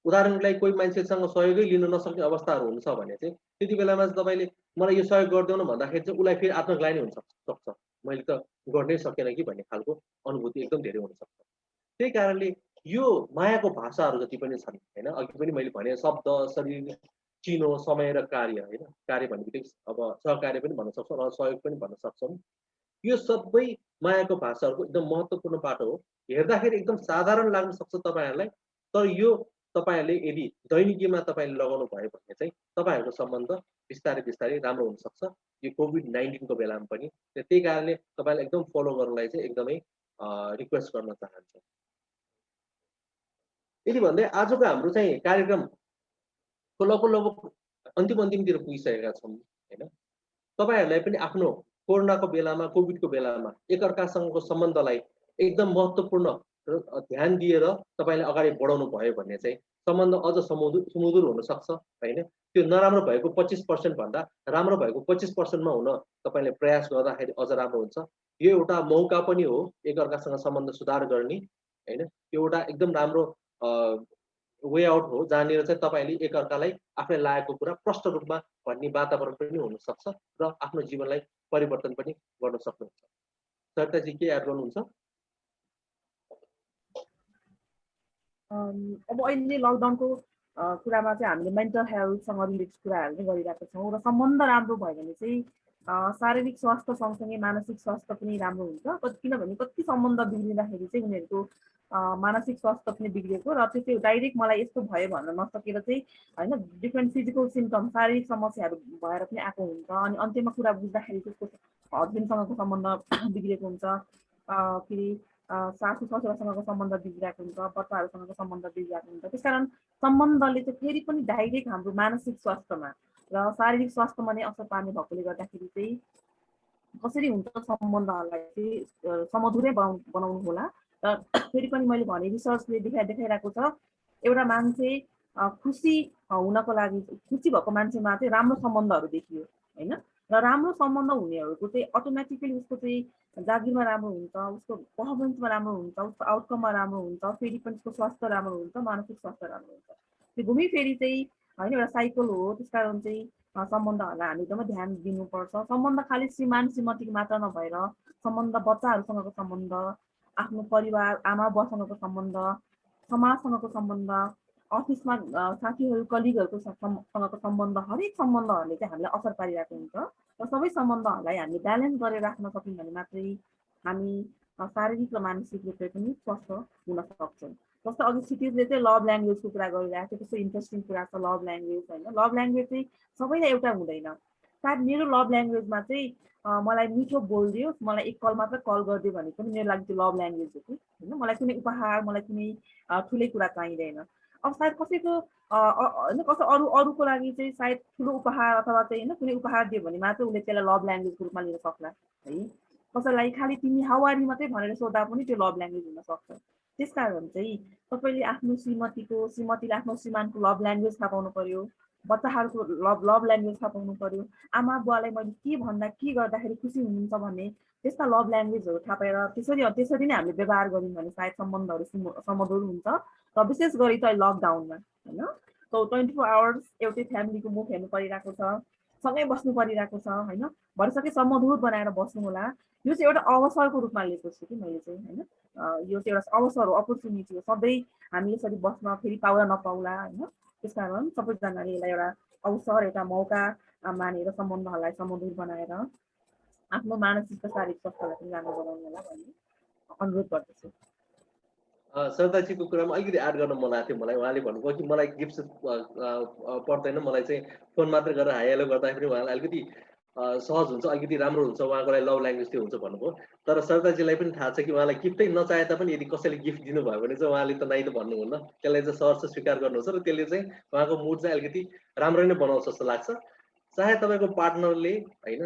उदाहरणको लागि कोही मान्छेसँग सहयोगै लिन नसक्ने अवस्थाहरू हुन्छ भने चाहिँ त्यति बेलामा चाहिँ तपाईँले मलाई यो सहयोग गरिदेऊ न भन्दाखेरि चाहिँ उसलाई फेरि आत्मग्लानि हुन सक्छ, मैले त गर्नै सकेन कि भन्ने खालको अनुभूति एकदम धेरै हुनसक्छ। त्यही कारणले यो मायाको भाषाहरू जति पनि छन् होइन, अघि पनि मैले भने शब्द, शरीर, चिनो, समय र कार्य होइन, कार्य भन्ने बित्तिकै अब सहकार्य पनि भन्न सक्छौँ र सहयोग पनि भन्न सक्छौँ। यो सबै मायाको भाषाहरूको एकदम महत्त्वपूर्ण बाटो हो। हेर्दाखेरि एकदम साधारण लाग्न सक्छ तपाईँहरूलाई, तर यो तपाईँहरूले यदि दैनिकीमा तपाईँले लगाउनु भयो भने चाहिँ तपाईँहरूको सम्बन्ध बिस्तारै बिस्तारै राम्रो हुनसक्छ यो कोभिड-19 को बेलामा पनि। त्यही कारणले तपाईँलाई एकदम फलो गर्नलाई चाहिँ एकदमै रिक्वेस्ट गर्न चाहन्छु। यदि भन्दै आजको हाम्रो चाहिँ कार्यक्रमको लगभग अन्तिमतिर पुगिसकेका छौँ होइन। तपाईँहरूलाई पनि आफ्नो कोरोनाको बेलामा, कोभिडको बेलामा एकअर्कासँगको सम्बन्धलाई एकदम महत्त्वपूर्ण र ध्यान दिएर तपाईँले अगाडि बढाउनु भयो भने चाहिँ सम्बन्ध अझ सुमधुर हुनसक्छ होइन। त्यो नराम्रो भएको 25% भन्दा राम्रो भएको 25% मा हुन तपाईँले प्रयास गर्दाखेरि अझ राम्रो हुन्छ। यो एउटा मौका पनि हो एकअर्कासँग सम्बन्ध सुधार गर्ने होइन। यो एउटा एकदम राम्रो वे आउट हो जहाँनिर चाहिँ तपाईँले एकअर्कालाई आफूलाई लागेको कुरा प्रष्ट रूपमा भन्ने वातावरण पनि हुनसक्छ र आफ्नो जीवनलाई परिवर्तन पनि गर्न सक्नुहुन्छ। सरिताजी के एड गर्नुहुन्छ? अब अहिले लकडाउनको कुरामा चाहिँ हामीले मेन्टल हेल्थसँग रिलेटेड कुराहरू नै गरिरहेका छौँ र सम्बन्ध राम्रो भयो भने चाहिँ शारीरिक स्वास्थ्य सँगसँगै मानसिक स्वास्थ्य पनि राम्रो हुन्छ। किनभने कति सम्बन्ध बिग्रिँदाखेरि चाहिँ उनीहरूको मानसिक स्वास्थ्य पनि बिग्रेको र त्यो चाहिँ डाइरेक्ट मलाई यस्तो भयो भन्न नसकेर चाहिँ होइन डिफ्रेन्ट फिजिकल सिम्टम शारीरिक समस्याहरू भएर पनि आएको हुन्छ। अनि अन्त्यमा कुरा बुझ्दाखेरि त्यसको हस्बेन्डसँगको सम्बन्ध बिग्रेको हुन्छ, फेरि सासू ससुरासँगको सम्बन्ध बिग्रिरहेको हुन्छ, बच्चाहरूसँगको सम्बन्ध बिग्रिरहेको हुन्छ। त्यसकारण सम्बन्धले चाहिँ फेरि पनि डाइरेक्ट हाम्रो मानसिक स्वास्थ्यमा र शारीरिक स्वास्थ्यमा नै असर पार्ने भएकोले गर्दाखेरि चाहिँ कसरी हुन्छ सम्बन्धहरूलाई चाहिँ समधुरै बनाउनु होला। र फेरि पनि मैले भने रिसर्चले देखाइरहेको छ एउटा मान्छे खुसी हुनको लागि खुसी भएको मान्छेमा चाहिँ राम्रो सम्बन्धहरू देखियो होइन। र राम्रो सम्बन्ध हुनेहरूको चाहिँ अटोमेटिकली उसको चाहिँ जागिरमा राम्रो हुन्छ, उसको पर्फर्मेन्समा राम्रो हुन्छ, उसको आउटकममा राम्रो हुन्छ, फेरि पनि उसको स्वास्थ्य राम्रो हुन्छ, मानसिक स्वास्थ्य राम्रो हुन्छ। त्यो घुमी फेरि चाहिँ होइन एउटा साइकल हो। त्यस कारण चाहिँ सम्बन्धहरूलाई हामी एकदमै ध्यान दिनुपर्छ। सम्बन्ध खालि श्रीमान श्रीमतीको मात्र नभएर सम्बन्ध बच्चाहरूसँगको सम्बन्ध, आफ्नो परिवार आमा बुवासँगको सम्बन्ध, समाजसँगको सम्बन्ध, अफिसमा साथीहरू कलिगहरूको सँगको सम्बन्ध, हरेक सम्बन्धहरूले चाहिँ हामीलाई असर पारिरहेको हुन्छ। र सबै सम्बन्धहरूलाई हामी ब्यालेन्स गरेर राख्न सक्यौँ भने मात्रै हामी शारीरिक र मानसिक रूपले पनि स्वस्थ हुन सक्छौँ। जस्तो अघि क्षितिजले चाहिँ लभ ल्याङ्ग्वेजको कुरा गरिरहेको थियो, त्यस्तो इन्ट्रेस्टिङ कुरा छ लभ ल्याङ्ग्वेज होइन। लभ ल्याङ्ग्वेज चाहिँ सबैलाई एउटा हुँदैन। सायद मेरो लभ ल्याङ्ग्वेजमा चाहिँ मलाई मिठो बोलिदियोस्, मलाई एक कल मात्र कल गरिदियो भने पनि मेरो लागि त्यो लभ ल्याङ्ग्वेज हो कि होइन। मलाई कुनै उपहार, मलाई कुनै ठुलै कुरा चाहिँदैन। अब सायद कसैको होइन कसै अरूको लागि चाहिँ सायद ठुलो उपहार अथवा चाहिँ होइन कुनै उपहार दियो भने मात्र उसले त्यसलाई लभ ल्याङ्ग्वेजको रूपमा लिन सक्ला है। कसैलाई खालि तिमी हावारी मात्रै भनेर सोद्धा पनि त्यो लभ ल्याङ्ग्वेज हुनसक्छ। त्यस कारण चाहिँ तपाईँले आफ्नो श्रीमतीले आफ्नो श्रीमानको लभ ल्याङ्ग्वेज थाहा पाउनु पर्यो, बच्चाहरूको लभ ल्याङ्ग्वेज थाहा पाउनु पर्यो, आमा बुवालाई मैले के भन्दा के गर्दाखेरि खुसी हुनुहुन्छ भन्ने त्यस्ता लभ ल्याङ्ग्वेजहरू थाहा पाएर त्यसरी नै हामीले व्यवहार गऱ्यौँ भने सायद सम्बन्धहरू समधुर हुन्छ। र विशेष गरी त लकडाउनमा होइन 24 आवर्स एउटै फ्यामिलीको मुख हेर्नु परिरहेको छ, सँगै बस्नु परिरहेको छ होइन। भरिसके समधुर बनाएर बस्नु होला। यो चाहिँ एउटा अवसरको रूपमा लिएको छु कि मैले चाहिँ होइन। यो चाहिँ एउटा अवसर हो, अपर्च्युनिटी हो। सधैँ हामी यसरी बस्न फेरि पाउला नपाउला होइन। त्यस कारण सबैजनाले यसलाई एउटा अवसर, एउटा मौका मानेर सम्बन्धहरूलाई समधुर बनाएर आफ्नो मानसिक र शारीरिक स्वास्थ्यलाई पनि राम्रो बनाउनु होला भन्ने अनुरोध गर्दछु। सरदारजीको कुरामा अलिकति एड गर्न मन लाग्थ्यो मलाई। उहाँले भन्नुभयो कि मलाई गिफ्ट पर्दैन, मलाई चाहिँ फोन मात्र गरेर हाई हेलो गर्दाखेरि उहाँलाई अलिकति सहज हुन्छ, अलिकति राम्रो हुन्छ, उहाँको लागि लभ ल्याङ्ग्वेज त्यो हुन्छ भन्नुभयो। तर सरदारजीलाई पनि थाहा छ कि उहाँलाई गिफ्टै नचाहे तापनि यदि कसैले गिफ्ट दिनुभयो भने चाहिँ उहाँले त नाइ त भन्नुहुन्न, त्यसलाई चाहिँ सहज स्वीकार गर्नुहुन्छ र त्यसले चाहिँ उहाँको मुड चाहिँ अलिकति राम्रो नै बनाउँछ जस्तो लाग्छ। चाहे तपाईँको पार्टनरले होइन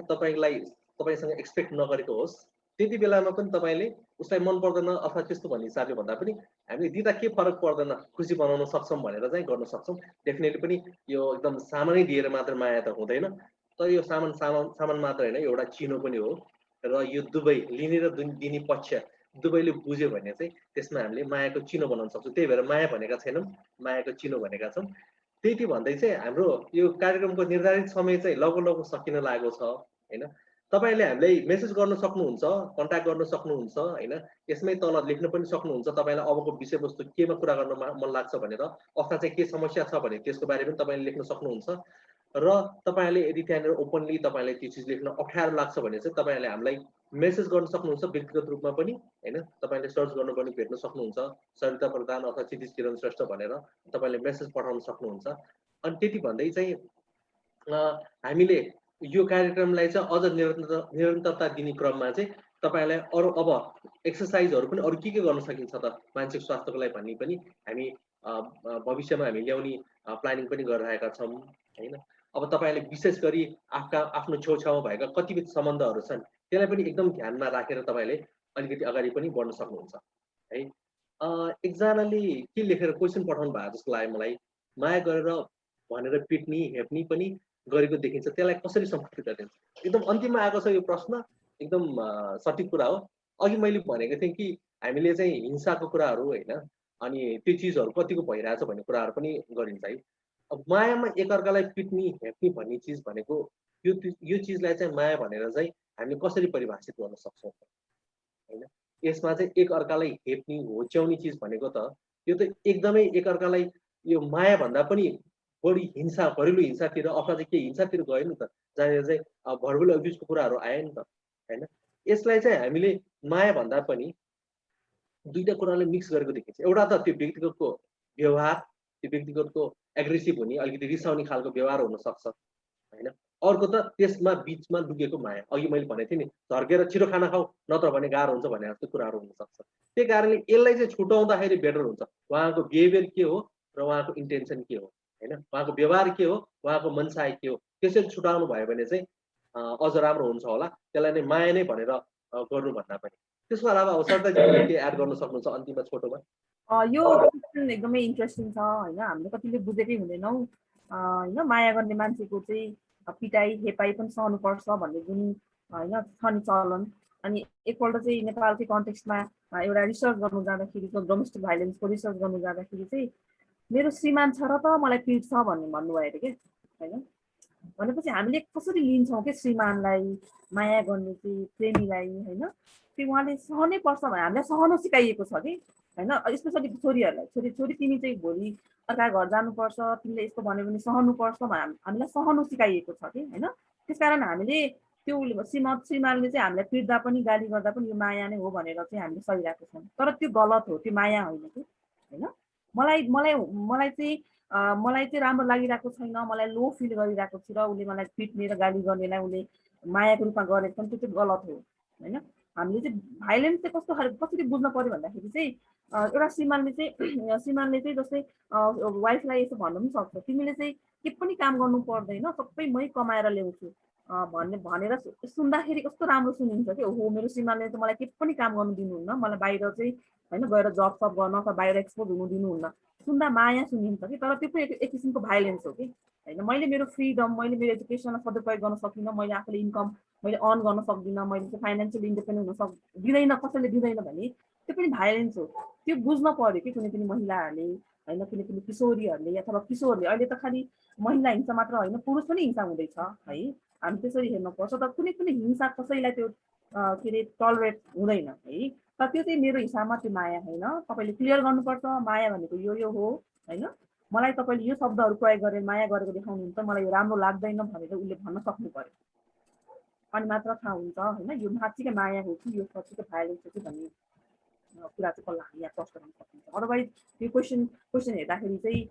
तपाईँसँग एक्सपेक्ट नगरेको होस्, त्यति बेलामा पनि तपाईँले उसलाई मन पर्दैन अथवा त्यस्तो भन्ने हिसाबले भन्दा पनि हामीले दिँदा के फरक पर्दैन, खुसी बनाउन सक्छौँ भनेर चाहिँ गर्न सक्छौँ। डेफिनेटली पनि यो एकदम सामानै दिएर मात्र माया त हुँदैन, तर यो सामान मात्र होइन, एउटा चिनो पनि हो। र यो दुवै लिने र दिने पक्ष दुवैले बुझ्यो भने चाहिँ त्यसमा हामीले मायाको चिनो बनाउन सक्छौँ। त्यही भएर माया भनेका छैनौँ, मायाको चिनो भनेका छौँ। त्यति भन्दै चाहिँ हाम्रो यो कार्यक्रमको निर्धारित समय चाहिँ लगभग सकिन लागेको छ होइन। तपाईँले हामीलाई मेसेज गर्न सक्नुहुन्छ, कन्ट्याक्ट गर्न सक्नुहुन्छ होइन। यसमै तल लेख्न पनि सक्नुहुन्छ तपाईँलाई अबको विषयवस्तु केमा कुरा गर्न मन लाग्छ भनेर, अथवा चाहिँ के समस्या छ भने त्यसको बारे पनि तपाईँले लेख्न सक्नुहुन्छ। र तपाईँले यदि त्यहाँनिर ओपनली तपाईँलाई त्यो चिज लेख्न अप्ठ्यारो लाग्छ भने चाहिँ तपाईँहरूले हामीलाई मेसेज गर्न सक्नुहुन्छ व्यक्तिगत रूपमा पनि होइन। तपाईँले सर्च गर्नु पनि भेट्न सक्नुहुन्छ, सरिता प्रधान अथवा क्षितिज किरण श्रेष्ठ भनेर तपाईँले मेसेज पठाउन सक्नुहुन्छ। अनि त्यति भन्दै चाहिँ हामीले यो कार्यक्रमलाई चाहिँ अझ निरन्तरता दिने क्रममा चाहिँ तपाईँलाई अरू अब एक्सर्साइजहरू पनि अरू के गर्न सकिन्छ त मानसिक स्वास्थ्यको लागि भन्ने पनि हामी भविष्यमा हामी ल्याउने प्लानिङ पनि गरिरहेका छौँ होइन। अब तपाईँले विशेष गरी आफ्नो छेउछाउमा भएका कतिपय सम्बन्धहरू छन् त्यसलाई पनि एकदम ध्यानमा राखेर तपाईँले अलिकति अगाडि पनि बढ्न सक्नुहुन्छ है। एकजनाले के लेखेर क्वेसन पठाउनु भएको जस्तो लाग्यो मलाई, माया गरेर भनेर पिट्ने हेप्ने पनि गरेको देखिन्छ, त्यसलाई कसरी सम्बोधन गरिन्छ? एकदम अन्तिममा आएको छ यो प्रश्न, एकदम सठिक कुरा हो। अघि मैले भनेको थिएँ कि हामीले चाहिँ हिंसाको कुराहरू होइन अनि त्यो चिजहरू कतिको भइरहेछ भन्ने कुराहरू पनि गरिन्छ है। अब मायामा एकअर्कालाई पिट्ने हेप्ने भन्ने चिज भनेको यो चिजलाई चाहिँ माया भनेर चाहिँ हामीले कसरी परिभाषित गर्न सक्छौँ होइन। यसमा चाहिँ एकअर्कालाई हेप्ने होच्याउने चिज भनेको त यो त एकदमै एकअर्कालाई यो माया भन्दा पनि बढी हिंसा घरेलु हिंसातिर अथवा चाहिँ के हिंसातिर गयो नि त, जहाँ चाहिँ भर्बल अब्युजको कुराहरू आयो नि त हैन। यसलाई चाहिँ हामीले माया भन्दा पनि दुईटा कुराले मिक्स गरेको देखिन्छ। एउटा त त्यो व्यक्तिगतको व्यवहार, त्यो व्यक्तिगतको एग्रेसिभ हुने, अलिकति रिसाउने खालको व्यवहार हुन सक्छ हैन। अर्को त त्यसमा बीचमा लुकेको माया। अघि मैले भनेको थिएँ नि, झर्केर छिटो खाना खाऊ नत्र भने गाह्रो हुन्छ भन्ने जस्तो कुराहरू हुन सक्छ। त्यही कारणले यसलाई चाहिँ छुटाउँदाखेरि बेटर हुन्छ। उहाँको बिहेभियर के हो र उहाँको इन्टेन्सन के हो हैन, उहाँको व्यवहार के हो, उहाँको मनसाय के हो, त्यसरी छुटाउनु भयो भने चाहिँ अझ राम्रो हुन्छ होला। त्यसलाई नै माया नै भनेर गर्नुभन्दा पनि। त्यसको अलावा सरदारजीले के एड गर्न सक्नुहुन्छ अन्तिममा छोटोमा? यो क्वेसन एकदमै इन्ट्रेस्टिङ छ होइन। हामीले कतिले बुझेकै हुँदैनौँ होइन। माया गर्ने मान्छेको चाहिँ पिटाइ हेपाइ पनि सहनुपर्छ भन्ने जुन होइन छ नि चलन। अनि एकपल्ट चाहिँ नेपालकै कन्टेक्स्टमा एउटा रिसर्च गर्नु जाँदाखेरि, डोमेस्टिक भाइलेन्सको रिसर्च गर्नु जाँदाखेरि चाहिँ मेरो श्रीमान छ र त मलाई पिट्छ भन्ने भन्नुभयो अरे के होइन। भनेपछि हामीले कसरी लिन्छौँ के श्रीमानलाई, माया गर्ने चाहिँ प्रेमीलाई होइन, त्यो उहाँले सहनै पर्छ भने हामीलाई सहनु सिकाइएको छ कि होइन। स्पेसली छोरीहरूलाई, छोरी तिमी चाहिँ भोलि अर्का घर जानुपर्छ, तिमीले यस्तो भन्यो भने सहनुपर्छ हामीलाई सहनु सिकाइएको छ कि होइन। त्यसकारण हामीले त्यो श्रीमानले चाहिँ हामीलाई पिट्दा पनि गाली गर्दा पनि यो माया नै हो भनेर चाहिँ हामीले सहिरहेको छौँ। तर त्यो गलत हो, त्यो माया होइन कि होइन। मलाई चाहिँ राम्रो लागिरहेको छैन, मलाई लो फिल गरिरहेको छु र उसले मलाई पिट्ने र गाली गर्नेलाई उसले मायाको रूपमा गरेको छ, त्यो चाहिँ गलत हो होइन। हामीले चाहिँ भाइलेन्स चाहिँ कसरी बुझ्न पर्यो भन्दाखेरि चाहिँ एउटा श्रीमानले चाहिँ जस्तै वाइफलाई यसो भन्नु पनि सक्छ, तिमीले चाहिँ के पनि काम गर्नु पर्दैन, सबै मै कमाएर ल्याउँछु भनेर सुन्दाखेरि कस्तो राम्रो सुनिन्छ कि हो मेरो श्रीमानले त मलाई के पनि काम गर्नु दिनुहुन्न, मलाई बाहिर चाहिँ होइन गएर जब सब गर्न अथवा बाहिर एक्सपोज हुनु दिनुहुन्न। सुन्दा माया सुनिन्छ कि, तर त्यो पनि एक किसिमको भाइलेन्स हो कि होइन। मैले मेरो फ्रिडम, मैले मेरो एजुकेसनलाई सदुपयोग गर्न सकिनँ, मैले आफूले इन्कम मैले अर्न गर्न सक्दिनँ, मैले चाहिँ फाइनेन्सियल इन्डिपेन्डेन्ट हुन दिँदैन, कसैले दिँदैन भने त्यो पनि भाइलेन्स हो। त्यो बुझ्न पर्यो कि कुनै पनि महिलाहरूले होइन, कुनै पनि किशोरीहरूले अथवा किशोरले। अहिले त खालि महिला हिंसा मात्र होइन, पुरुष पनि हिंसा हुँदैछ है। हामी त्यसरी हेर्नुपर्छ। तर कुनै पनि हिंसा कसैलाई त्यो के अरे टलरेट हुँदैन है। तर त्यो चाहिँ मेरो हिसाबमा त्यो माया होइन। तपाईँले क्लियर गर्नुपर्छ माया भनेको यो हो होइन। मलाई तपाईँले यो शब्दहरू प्रयोग गरेर माया गरेको देखाउनुहुन्छ, मलाई यो राम्रो लाग्दैन भनेर उसले भन्न सक्नु पर्यो, अनि मात्र थाहा हुन्छ होइन यो साँच्चीकै माया हो कि यो साँच्चीकै भाइलेन्स हो कि भन्ने कुरा चाहिँ कसलाई हामी यहाँ प्रश्न गर्न सकिन्छ। अदरवाइज यो क्वेसन हेर्दाखेरि चाहिँ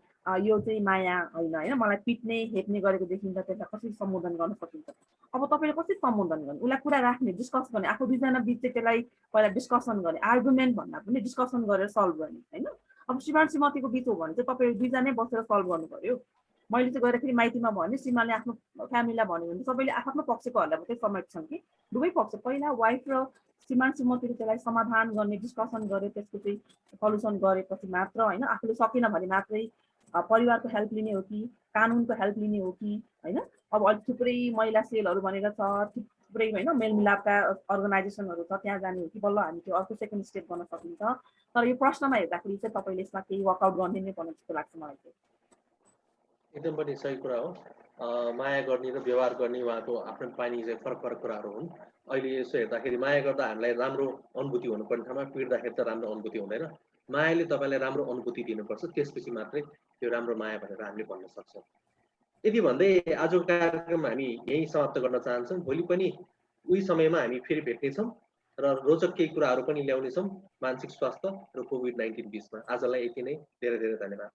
यो चाहिँ माया होइन होइन। मलाई पिट्ने हेप्ने गरेको देखिन्छ, त्यसलाई कसरी सम्बोधन गर्न सकिन्छ। अब तपाईँले कसरी सम्बोधन गर्ने, उसलाई कुरा राख्ने, डिस्कस गर्ने, आफू दुईजना बिच चाहिँ त्यसलाई पहिला डिस्कसन गर्ने। आर्गुमेन्ट भन्दा पनि डिस्कसन गरेर सल्भ गर्ने होइन। अब श्रीमान श्रीमतीको बिच हो भने चाहिँ तपाईँ दुईजनै बसेर सल्भ गर्नु पर्यो। मैले चाहिँ गएर फेरि माइतीमा भने श्रीमानले आफ्नो फ्यामिलीलाई भन्यो भने सबैले आफ्नो पक्षकोहरूलाई मात्रै समेट्छन् कि दुवै पक्ष। पहिला वाइफ र श्रीमान श्रीमतीले त्यसलाई समाधान गर्ने, डिस्कसन गरे, त्यसको चाहिँ सल्युसन गरेपछि मात्र होइन। आफूले सकिन भने मात्रै परिवारको हेल्प लिने हो कि कानुनको हेल्प लिने हो कि होइन। अब अलिक थुप्रै महिला सेलहरू भनेर छ, थुप्रै होइन मेलमिलापका अर्गनाइजेसनहरू छ, त्यहाँ जाने हो कि बल्ल हामी त्यो अर्को सेकेन्ड स्टेप गर्न सकिन्छ। तर यो प्रश्नमा हेर्दाखेरि चाहिँ तपाईँले यसमा केही वर्कआउट गर्ने नै पर्ने जस्तो लाग्छ मलाई चाहिँ। एकदम पनि सही कुरा हो। माया गर्ने र व्यवहार गर्ने उहाँको आफ्नो पानी चाहिँ फरक कुराहरू हुन्। अहिले यसो हेर्दाखेरि माया गर्दा हामीलाई राम्रो अनुभूति हुनुपर्ने ठाउँमा पिट्दाखेरि त राम्रो अनुभूति हुँदैन। मायाले तपाईँलाई राम्रो अनुभूति दिनुपर्छ, त्यसपछि मात्रै त्यो राम्रो माया भनेर हामीले भन्न सक्छौँ। यति भन्दै आजको कार्यक्रम हामी यहीँ समाप्त गर्न चाहन्छौँ। भोलि पनि उही समयमा हामी फेरि भेट्नेछौँ र रोचक केही कुराहरू पनि ल्याउनेछौँ मानसिक स्वास्थ्य र कोभिड-19 बिचमा। आजलाई यति नै, धेरै धेरै धन्यवाद।